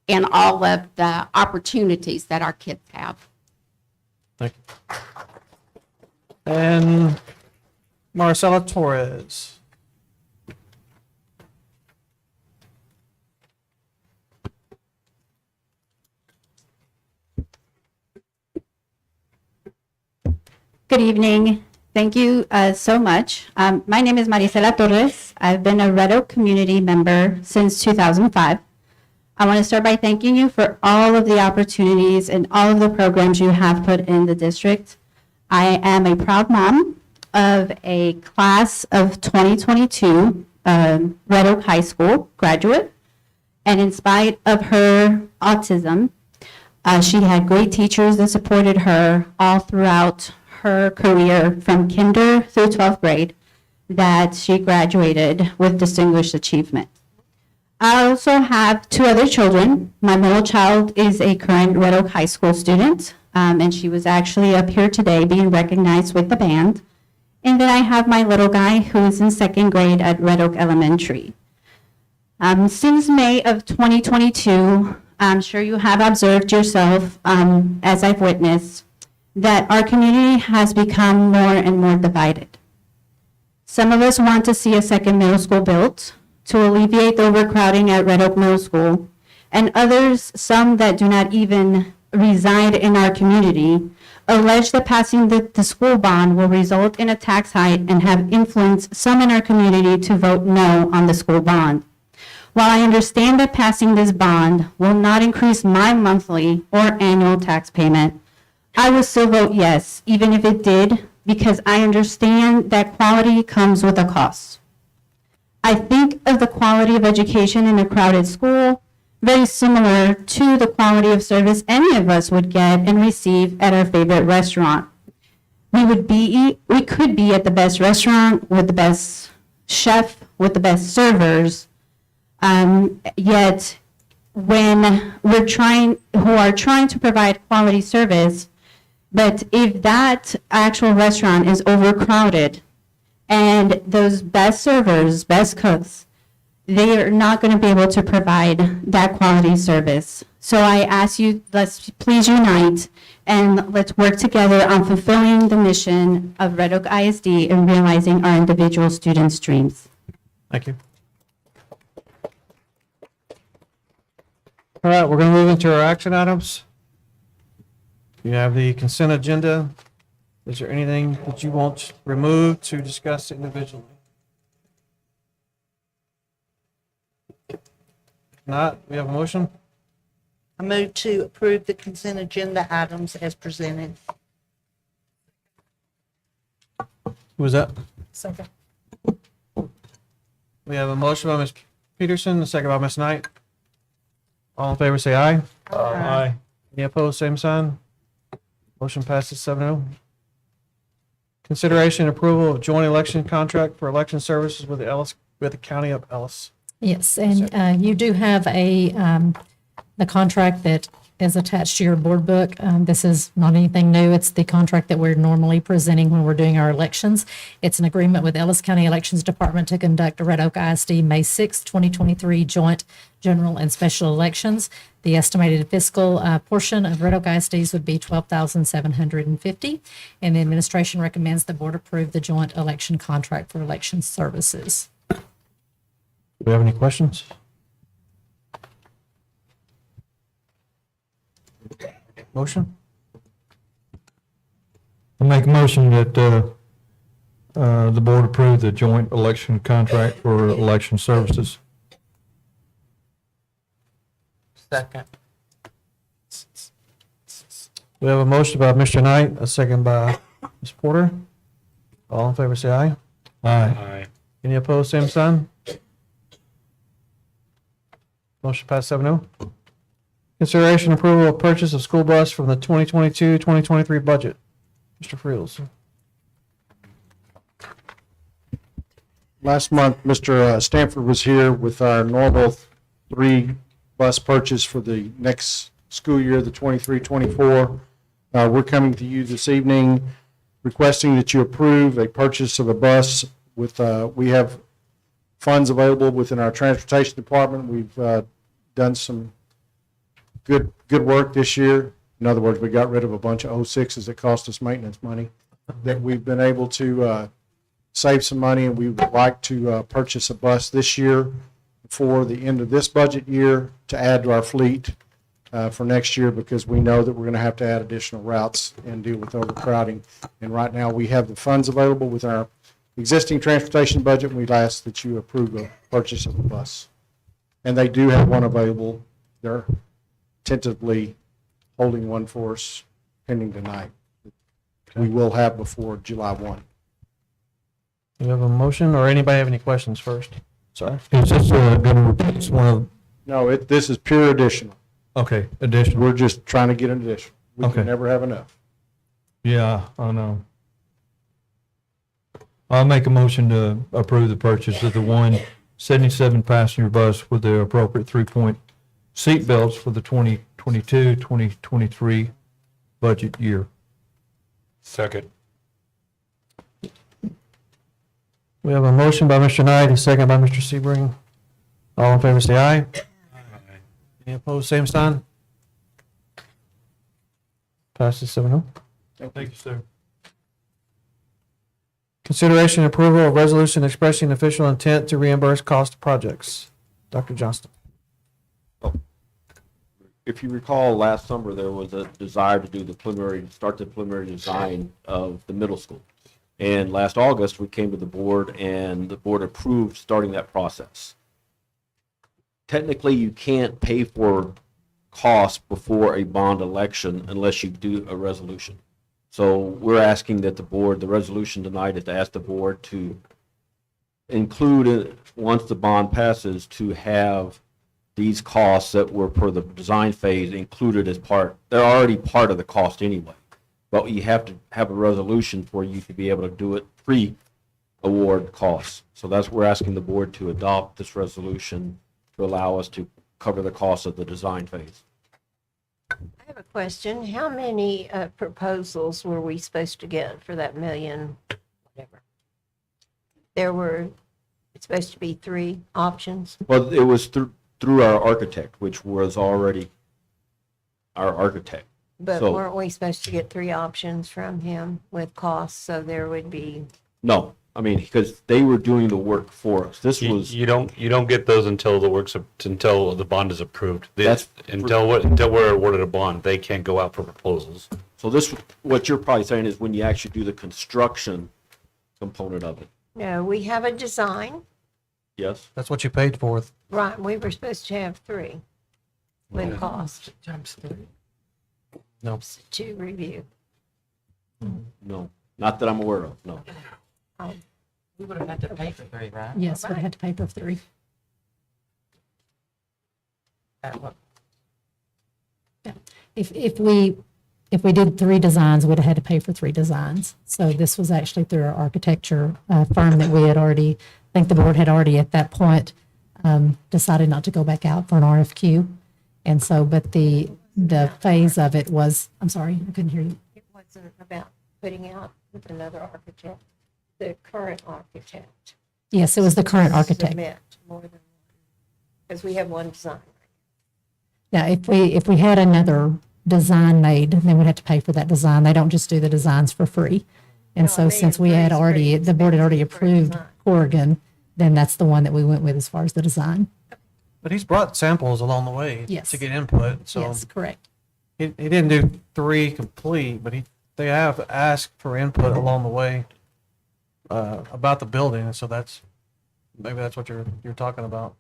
and all of the opportunities that our kids have. Thank you. And Marcela Torres. Good evening. Thank you so much. My name is Marisela Torres. I've been a Red Oak community member since 2005. I want to start by thanking you for all of the opportunities and all of the programs you have put in the district. I am a proud mom of a class of 2022 Red Oak High School graduate. And in spite of her autism, she had great teachers that supported her all throughout her career from kinder through 12th grade that she graduated with distinguished achievement. I also have 2 other children. My middle child is a current Red Oak High School student, and she was actually up here today being recognized with the band. And then I have my little guy who is in 2nd grade at Red Oak Elementary. Since May of 2022, I'm sure you have observed yourself, as I've witnessed, that our community has become more and more divided. Some of us want to see a second middle school built to alleviate the overcrowding at Red Oak Middle School, and others, some that do not even reside in our community, allege that passing the school bond will result in a tax hike and have influenced some in our community to vote no on the school bond. While I understand that passing this bond will not increase my monthly or annual tax payment, I will still vote yes, even if it did, because I understand that quality comes with a cost. I think of the quality of education in a crowded school very similar to the quality of service any of us would get and receive at our favorite restaurant. We could be at the best restaurant with the best chef, with the best servers, yet when who are trying to provide quality service, but if that actual restaurant is overcrowded and those best servers, best cooks, they are not going to be able to provide that quality service. So I ask you, let's please unite and let's work together on fulfilling the mission of Red Oak ISD and realizing our individual students' dreams. Thank you. All right, we're going to move into our action items. You have the consent agenda. Is there anything that you want removed to discuss individually? If not, we have a motion. I move to approve the consent agenda items as presented. Who was that? Second. We have a motion by Ms. Peterson, a second by Ms. Knight. All in favor, say aye. Aye. Any opposed, same sign. Motion passes 7-0. Consideration and approval of joint election contract for election services with the County of Ellis. Yes, and you do have a contract that is attached to your board book. This is not anything new. It's the contract that we're normally presenting when we're doing our elections. It's an agreement with Ellis County Elections Department to conduct Red Oak ISD May 6, 2023 joint general and special elections. The estimated fiscal portion of Red Oak ISDs would be $12,750, and the administration recommends the board approve the joint election contract for election services. Do we have any questions? Motion? I make a motion that the board approve the joint election contract for election services. Second. We have a motion by Mr. Knight, a second by Ms. Porter. All in favor, say aye. Aye. Any opposed, same sign. Motion passed 7-0. Consideration and approval of purchase of school bus from the 2022-2023 budget. Mr. Freels. Last month, Mr. Stanford was here with our normal 3 bus purchase for the next school year, the 23-24. We're coming to you this evening requesting that you approve a purchase of a bus with, we have funds available within our transportation department. We've done some good work this year. In other words, we got rid of a bunch of 06s that cost us maintenance money that we've been able to save some money, and we would like to purchase a bus this year for the end of this budget year to add to our fleet for next year, because we know that we're going to have to add additional routes and deal with overcrowding. And right now, we have the funds available with our existing transportation budget, and we'd ask that you approve the purchase of the bus. And they do have one available. They're tentatively holding one for us pending tonight. We will have before July 1. Do you have a motion, or anybody have any questions first? Sorry. Is this going to replace one of? No, this is pure additional. Okay, additional. We're just trying to get an additional. We Okay. can never have enough. Yeah, I know. I'll make a motion to approve the purchase of the 177 passenger bus with the appropriate 3-point seat belts for the 2022-2023 budget year. Second. We have a motion by Mr. Knight, a second by Mr. Sebring. All in favor, say aye. Any opposed, same sign. Passes 7-0. Thank you, sir. Consideration and approval of resolution expressing official intent to reimburse cost of projects. Dr. Johnston. If you recall, last summer, there was a desire to do the preliminary design of the middle school. And last August, we came to the board and the board approved starting that process. Technically, you can't pay for costs before a bond election unless you do a resolution. So we're asking that the resolution tonight is to ask the board to include it, once the bond passes, to have these costs that were per the design phase included as part. They're already part of the cost anyway, but you have to have a resolution for you to be able to do it pre-award costs. So that's, we're asking the board to adopt this resolution to allow us to cover the cost of the design phase. I have a question. How many proposals were we supposed to get for that million, whatever? It's supposed to be 3 options? Well, it was through our architect, which was already our architect. But So- weren't we supposed to get 3 options from him with costs, so there would be? No, I mean, because they were doing the work for us. This was. You don't get those until until the bond is approved. That's- until we're awarded a bond, they can't go out for proposals. So this, what you're probably saying is when you actually do the construction component of it. No, we have a design. Yes? That's what you paid for. Right, we were supposed to have 3 with cost. Times 3. No. To review. No, not that I'm aware of, no. We would have had to pay for 3, right? Yes, we had to pay for 3. At what? If we did 3 designs, we'd have had to pay for 3 designs. So this was actually through our architecture firm that we had already, I think the board had already at that point decided not to go back out for an RFQ. And so, but the the phase of it was, I'm sorry, I couldn't hear you. It wasn't about putting out with another architect, the current architect. Yes, it was the current architect. Submit more than one, because we have one design. Now, if we had another design made, then we'd have to pay for that design. They don't just do the designs for free. And No, I so mean, since we free had is already, free. the board had already Expensive for approved design. Oregon, then that's the one that we went with as far as the design. But he's brought samples along the way Yes. to get input, so Yes, correct. he didn't do 3 complete, but they have asked for input along the way about the building, and so maybe that's what you're talking about.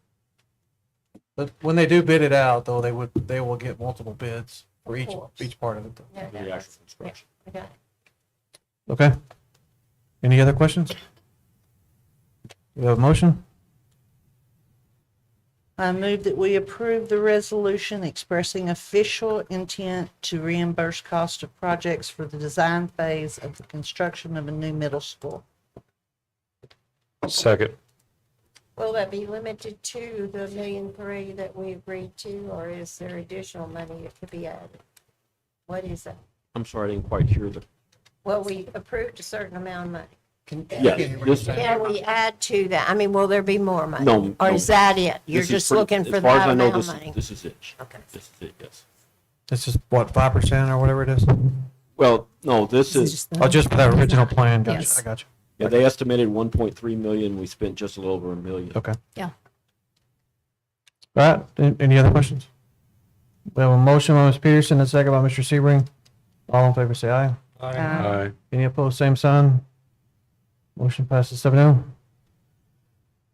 But when they do bid it out, though, they will get multiple bids for Of course. each part of it. Yeah, The actual construction. I got it. Okay. Any other questions? You have a motion? I move that we approve the resolution expressing official intent to reimburse cost of projects for the design phase of the construction of a new middle school. Second. Will that be limited to the $1.3 million that we agreed to, or is there additional money that could be added? What is that? I'm sorry, I didn't quite hear the, Well, we approved a certain amount of money. yes, this, Can we add to that? I mean, will there be more money? no. Or no. is that it? You're This is just pretty- looking for as far as that I know, amount of this is- money? This is it. Okay. This is it, yes. This is what, 5% or whatever it is? Well, no, this This is, is Oh, just for that original plan. Gotcha. Yes. I got you. yeah, they estimated 1.3 million. We spent just a little over $1 million. Okay. Yeah. All right. Any other questions? We have a motion by Ms. Peterson and a second by Mr. Sebring. All in favor, say aye. Aye. Any opposed, same sign. Motion passes 7-0.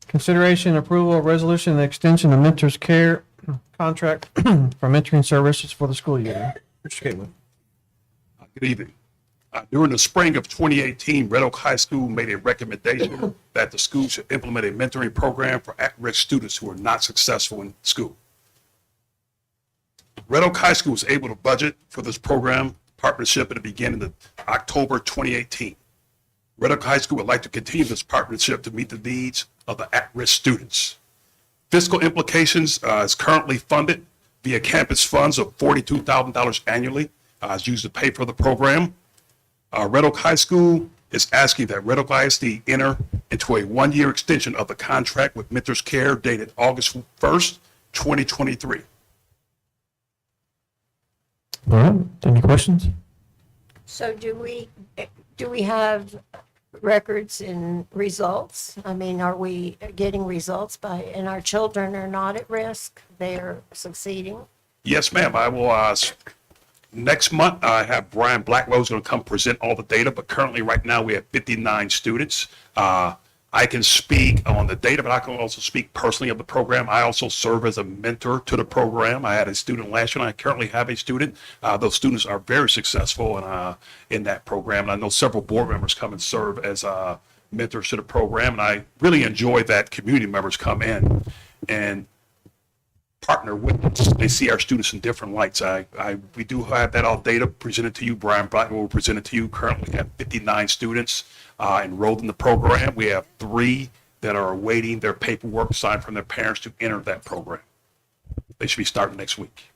Consideration and approval of resolution and extension of Mentors Care contract for mentoring services for the school year. Mr. Gateway. Good evening. During the spring of 2018, Red Oak High School made a recommendation that the school should implement a mentoring program for at-risk students who are not successful in school. Red Oak High School was able to budget for this program partnership at the beginning of October 2018. Red Oak High School would like to continue this partnership to meet the needs of the at-risk students. Fiscal implications is currently funded via campus funds of $42,000 annually is used to pay for the program. Red Oak High School is asking that Red Oak ISD enter into a 1-year extension of the contract with Mentors Care dated August 1st, 2023. All right. Any questions? So do we have records and results? I mean, are we getting results and our children are not at risk? They're succeeding? Yes, ma'am. I will, next month, I have Brian Blackwell's going to come present all the data, but currently right now we have 59 students. I can speak on the data, but I can also speak personally of the program. I also serve as a mentor to the program. I had a student last year, and I currently have a student. Those students are very successful in that program. And I know several board members come and serve as mentors to the program, and I really enjoy that community members come in and partner with us. They see our students in different lights. We do have that all data presented to you. Brian Blackwell will present it to you. Currently, we have 59 students enrolled in the program. We have 3 that are awaiting their paperwork signed from their parents to enter that program. They should be starting next week.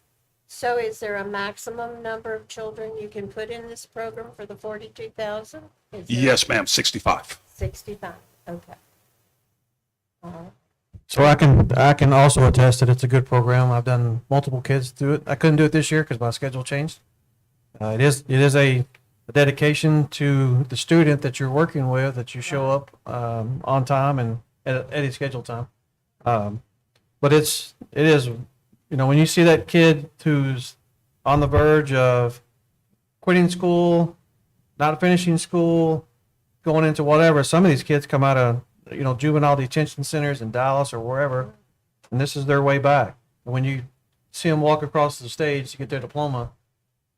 So is there a maximum number of children you can put in this program for the 42,000? Yes, ma'am, 65. 65, okay. All right. So I can also attest that it's a good program. I've done multiple kids through it. I couldn't do it this year because my schedule changed. It is a dedication to the student that you're working with, that you show up on time and at any scheduled time. But it is, when you see that kid who's on the verge of quitting school, not finishing school, going into whatever, some of these kids come out of juvenile detention centers in Dallas or wherever, and this is their way back. And when you see them walk across the stage to get their diploma,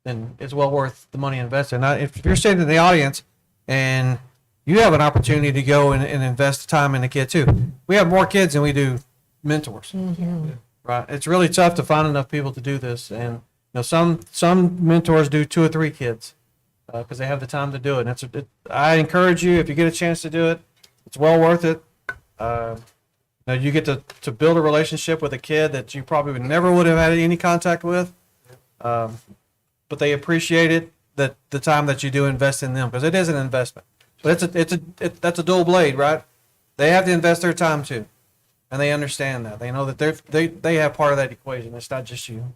then it's well worth the money invested. Now, if you're sitting in the audience and you have an opportunity to go and invest time in a kid too, we have more kids than we do mentors. Mm-hmm. Right? It's really tough to find enough people to do this, and some mentors do 2 or 3 kids because they have the time to do it. And I encourage you, if you get a chance to do it, it's well worth it. You get to build a relationship with a kid that you probably never would have had any contact with. But they appreciate it, that the time that you do invest in them, because it is an investment. But that's a dual blade, right? They have to invest their time too, and they understand that. They know that they have part of that equation. It's not just you.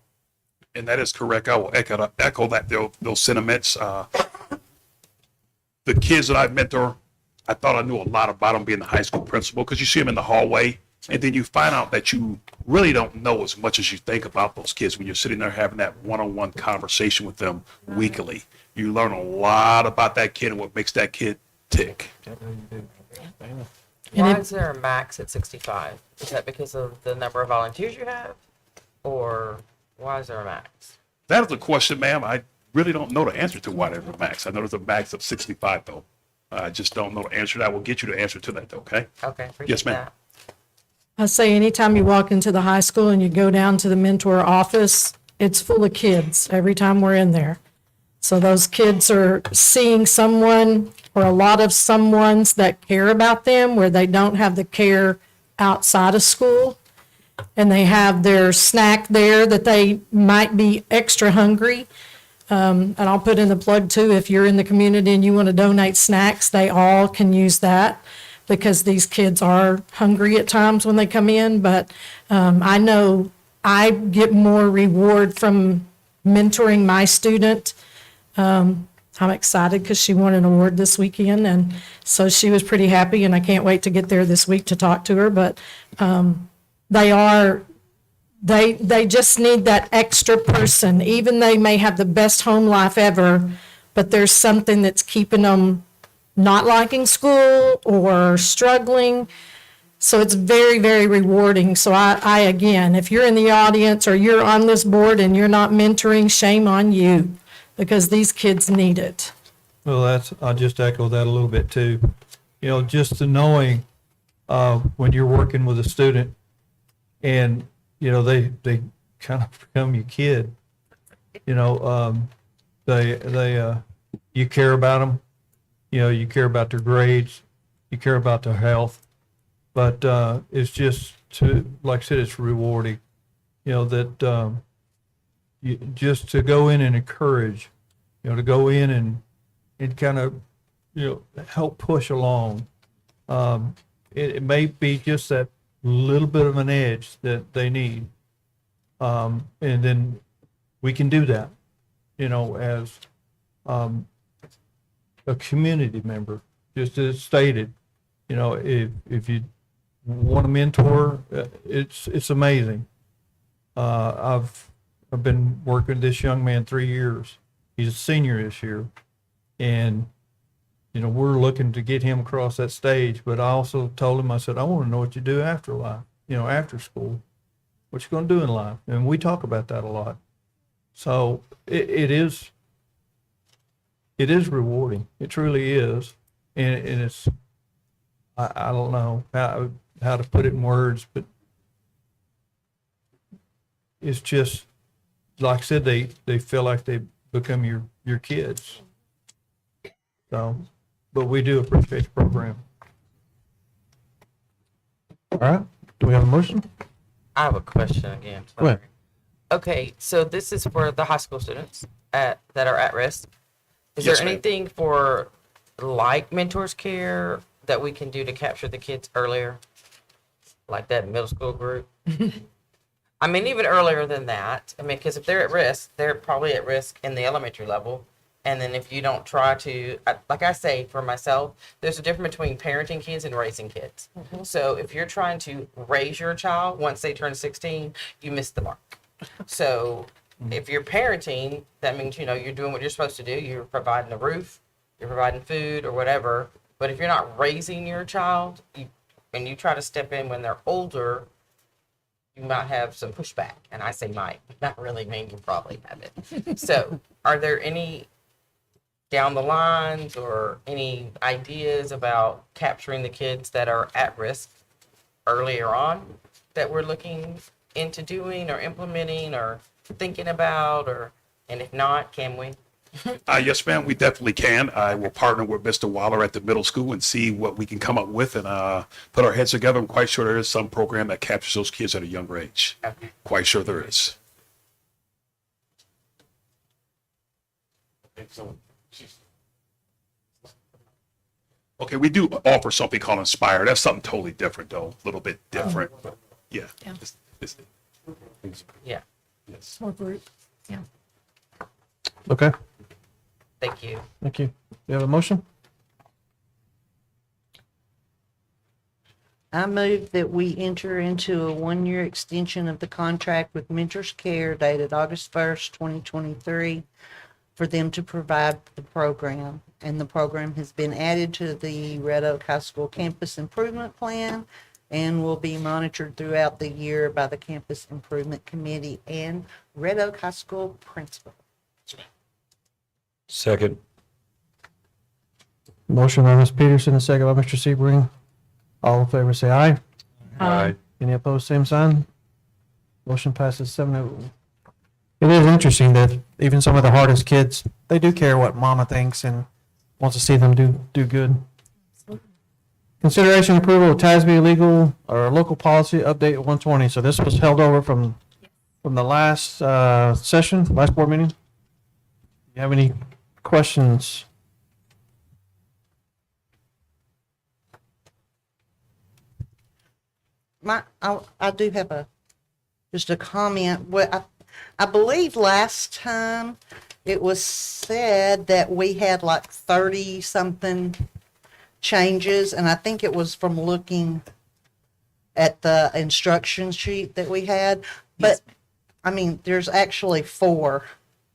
And that is correct. I will echo those sentiments. The kids that I mentor, I thought I knew a lot about them being the high school principal, because you see them in the hallway, and then you find out that you really don't know as much as you think about those kids when you're sitting there having that one-on-one conversation with them weekly. You learn a lot about that kid and what makes that kid tick. Why is there a max at 65? Is that because of the number of volunteers you have? Or why is there a max? That is a question, ma'am. I really don't know the answer to why there's a max. I know there's a max of 65, though. I just don't know the answer to that. I will get you the answer to that, though, okay? Okay, appreciate Yes, ma'am. that. I say anytime you walk into the high school and you go down to the mentor office, it's full of kids every time we're in there. So those kids are seeing someone or a lot of someones that care about them where they don't have the care outside of school. And they have their snack there that they might be extra hungry. And I'll put in the plug too, if you're in the community and you want to donate snacks, they all can use that, because these kids are hungry at times when they come in. But I know I get more reward from mentoring my student. I'm excited because she won an award this weekend, and so she was pretty happy, and I can't wait to get there this week to talk to her. But they just need that extra person. Even they may have the best home life ever, but there's something that's keeping them not liking school or struggling. So it's very, very rewarding. So I again, if you're in the audience or you're on this board and you're not mentoring, shame on you, because these kids need it. Well, I'll just echo that a little bit too. You know, just the knowing, when you're working with a student and, you know, they kind of become your kid, you know, you care about them, you know, you care about their grades, you care about their health, but, it's just like I said, it's rewarding, you know, that, just to go in and encourage, you know, to go in and kind of, you know, help push along. It may be just that little bit of an edge that they need. And then we can do that, you know, as a community member, just as stated, you know, if you want a mentor, it's amazing. I've been working with this young man 3 years. He's a senior this year. And, you know, we're looking to get him across that stage. But I also told him, I said, I want to know what you do after life, you know, after school, what you're going to do in life. And we talk about that a lot. So it is rewarding. It truly is. And it's, I don't know how to put it in words, but it's just, like I said, they feel like they become your kids. So, but we do appreciate the program. All right. Do we have a motion? I have a question again. Go ahead. Okay, so this is for the high school students that are at risk. Is Yes, there ma'am. anything for like mentors care that we can do to capture the kids earlier? Like that middle school group? I mean, even earlier than that. I mean, because if they're at risk, they're probably at risk in the elementary level. And then if you don't try to, like I say for myself, there's a difference between parenting kids and raising kids. So if you're trying to raise your child once they turn 16, you miss the mark. So if you're parenting, that means, you know, you're doing what you're supposed to do. You're providing a roof, you're providing food or whatever. But if you're not raising your child and you try to step in when they're older, you might have some pushback. And I say might, not really mean you probably have it. So are there any down the lines or any ideas about capturing the kids that are at risk earlier on that we're looking into doing or implementing or thinking about, or, and if not, can we? Yes, ma'am, we definitely can. I will partner with Mr. Waller at the middle school and see what we can come up with and put our heads together. I'm quite sure there is some program that captures those kids at a younger age. Okay. Quite sure there is. Okay, we do offer something called Inspire. That's something totally different, though, a little bit different, but yeah. Yeah. Yeah, Yes. More group, yeah. Okay, thank you. thank you. You have a motion? I move that we enter into a one-year extension of the contract with Mentors Care dated August 1st, 2023, for them to provide the program. And the program has been added to the Red Oak High School Campus Improvement Plan and will be monitored throughout the year by the Campus Improvement Committee and Red Oak High School principal. Second. Motion by Ms. Peterson, a second by Mr. Sebring. All in favor, say aye. Aye. Any opposed, same sign. Motion passes 7-0. It is interesting that even some of the hardest kids, they do care what mama thinks and wants to see them do good. Consideration and approval of TASB legal or local policy update 120. So this was held over from the last session, last board meeting. Do you have any questions? I do have just a comment. I believe last time it was said that we had like 30 something changes, and I think it was from looking at the instruction sheet that we had. But I mean, there's actually 4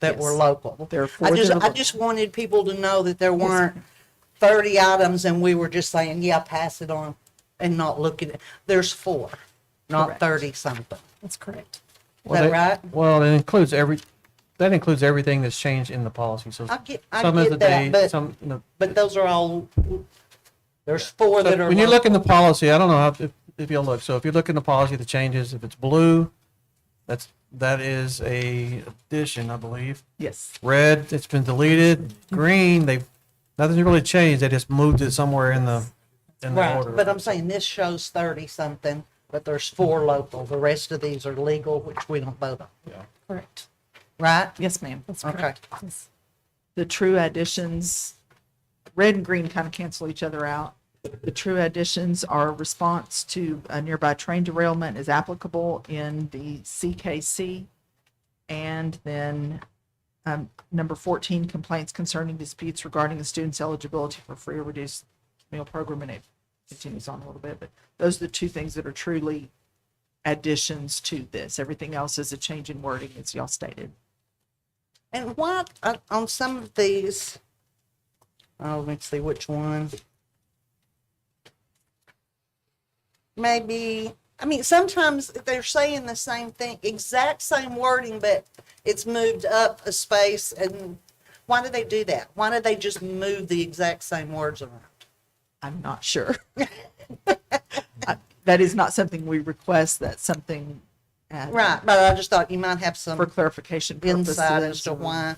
that were local. There are 4 I just wanted people to know that there weren't 30 items and we were just saying, yeah, pass it on and not looking at, there's 4, not Correct. 30 something. That's correct. Is that right? Well, it includes that includes everything that's changed in the policy. So I get some is the that, date, but, some, but those are all, there's 4 that are. when you look in the local. policy, I don't know how, if you'll look. So if you look in the policy, the changes, if it's blue, that is a addition, I believe. Yes. Red, it's been deleted. Green, nothing's really changed. They just moved it somewhere in the Right, order. but I'm saying this shows 30 something, but there's 4 local. The rest of these are legal, which we don't vote on. Correct. Right? Yes, ma'am. That's Okay. correct. Yes. The true additions, red and green kind of cancel each other out. The true additions are response to a nearby train derailment is applicable in the CKC. And then number 14, complaints concerning disputes regarding a student's eligibility for free or reduced meal program, and it continues on a little bit, but those are the 2 things that are truly additions to this. Everything else is a change in wording, as y'all stated. And what, on some of these, let me see which one. Maybe, I mean, sometimes they're saying the same thing, exact same wording, but it's moved up a space. And why do they do that? Why do they just move the exact same words around? I'm not sure. That is not something we request. That's something. Right, but I just thought you might have some For clarification insight purposes. as to why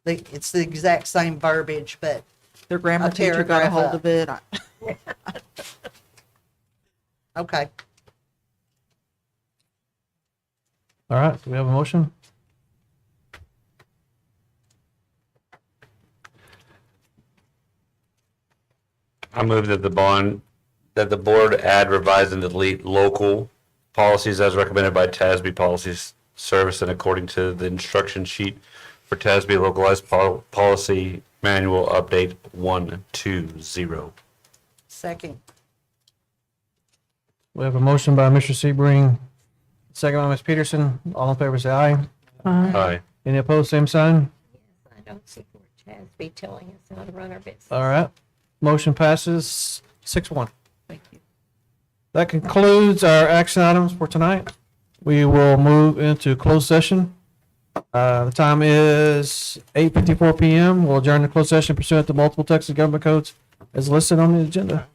it's the exact same verbiage, but Their grammar a teacher got a paragraph hold up. of it. Okay. All right, do we have a motion? I move that the board add, revise, and delete local policies as recommended by TASB Policies Service and according to the instruction sheet for TASB Localized Policy Manual Update 120. Second. We have a motion by Mr. Sebring, second by Ms. Peterson. All in favor, say aye. Aye. Any opposed, same sign. I don't support TASB telling us how to run our business. All right. Motion passes 6-1. Thank you. That concludes our action items for tonight. We will move into closed session. The time is 8:54 p.m. We'll adjourn the closed session pursuant to multiple Texas government codes as listed on the agenda.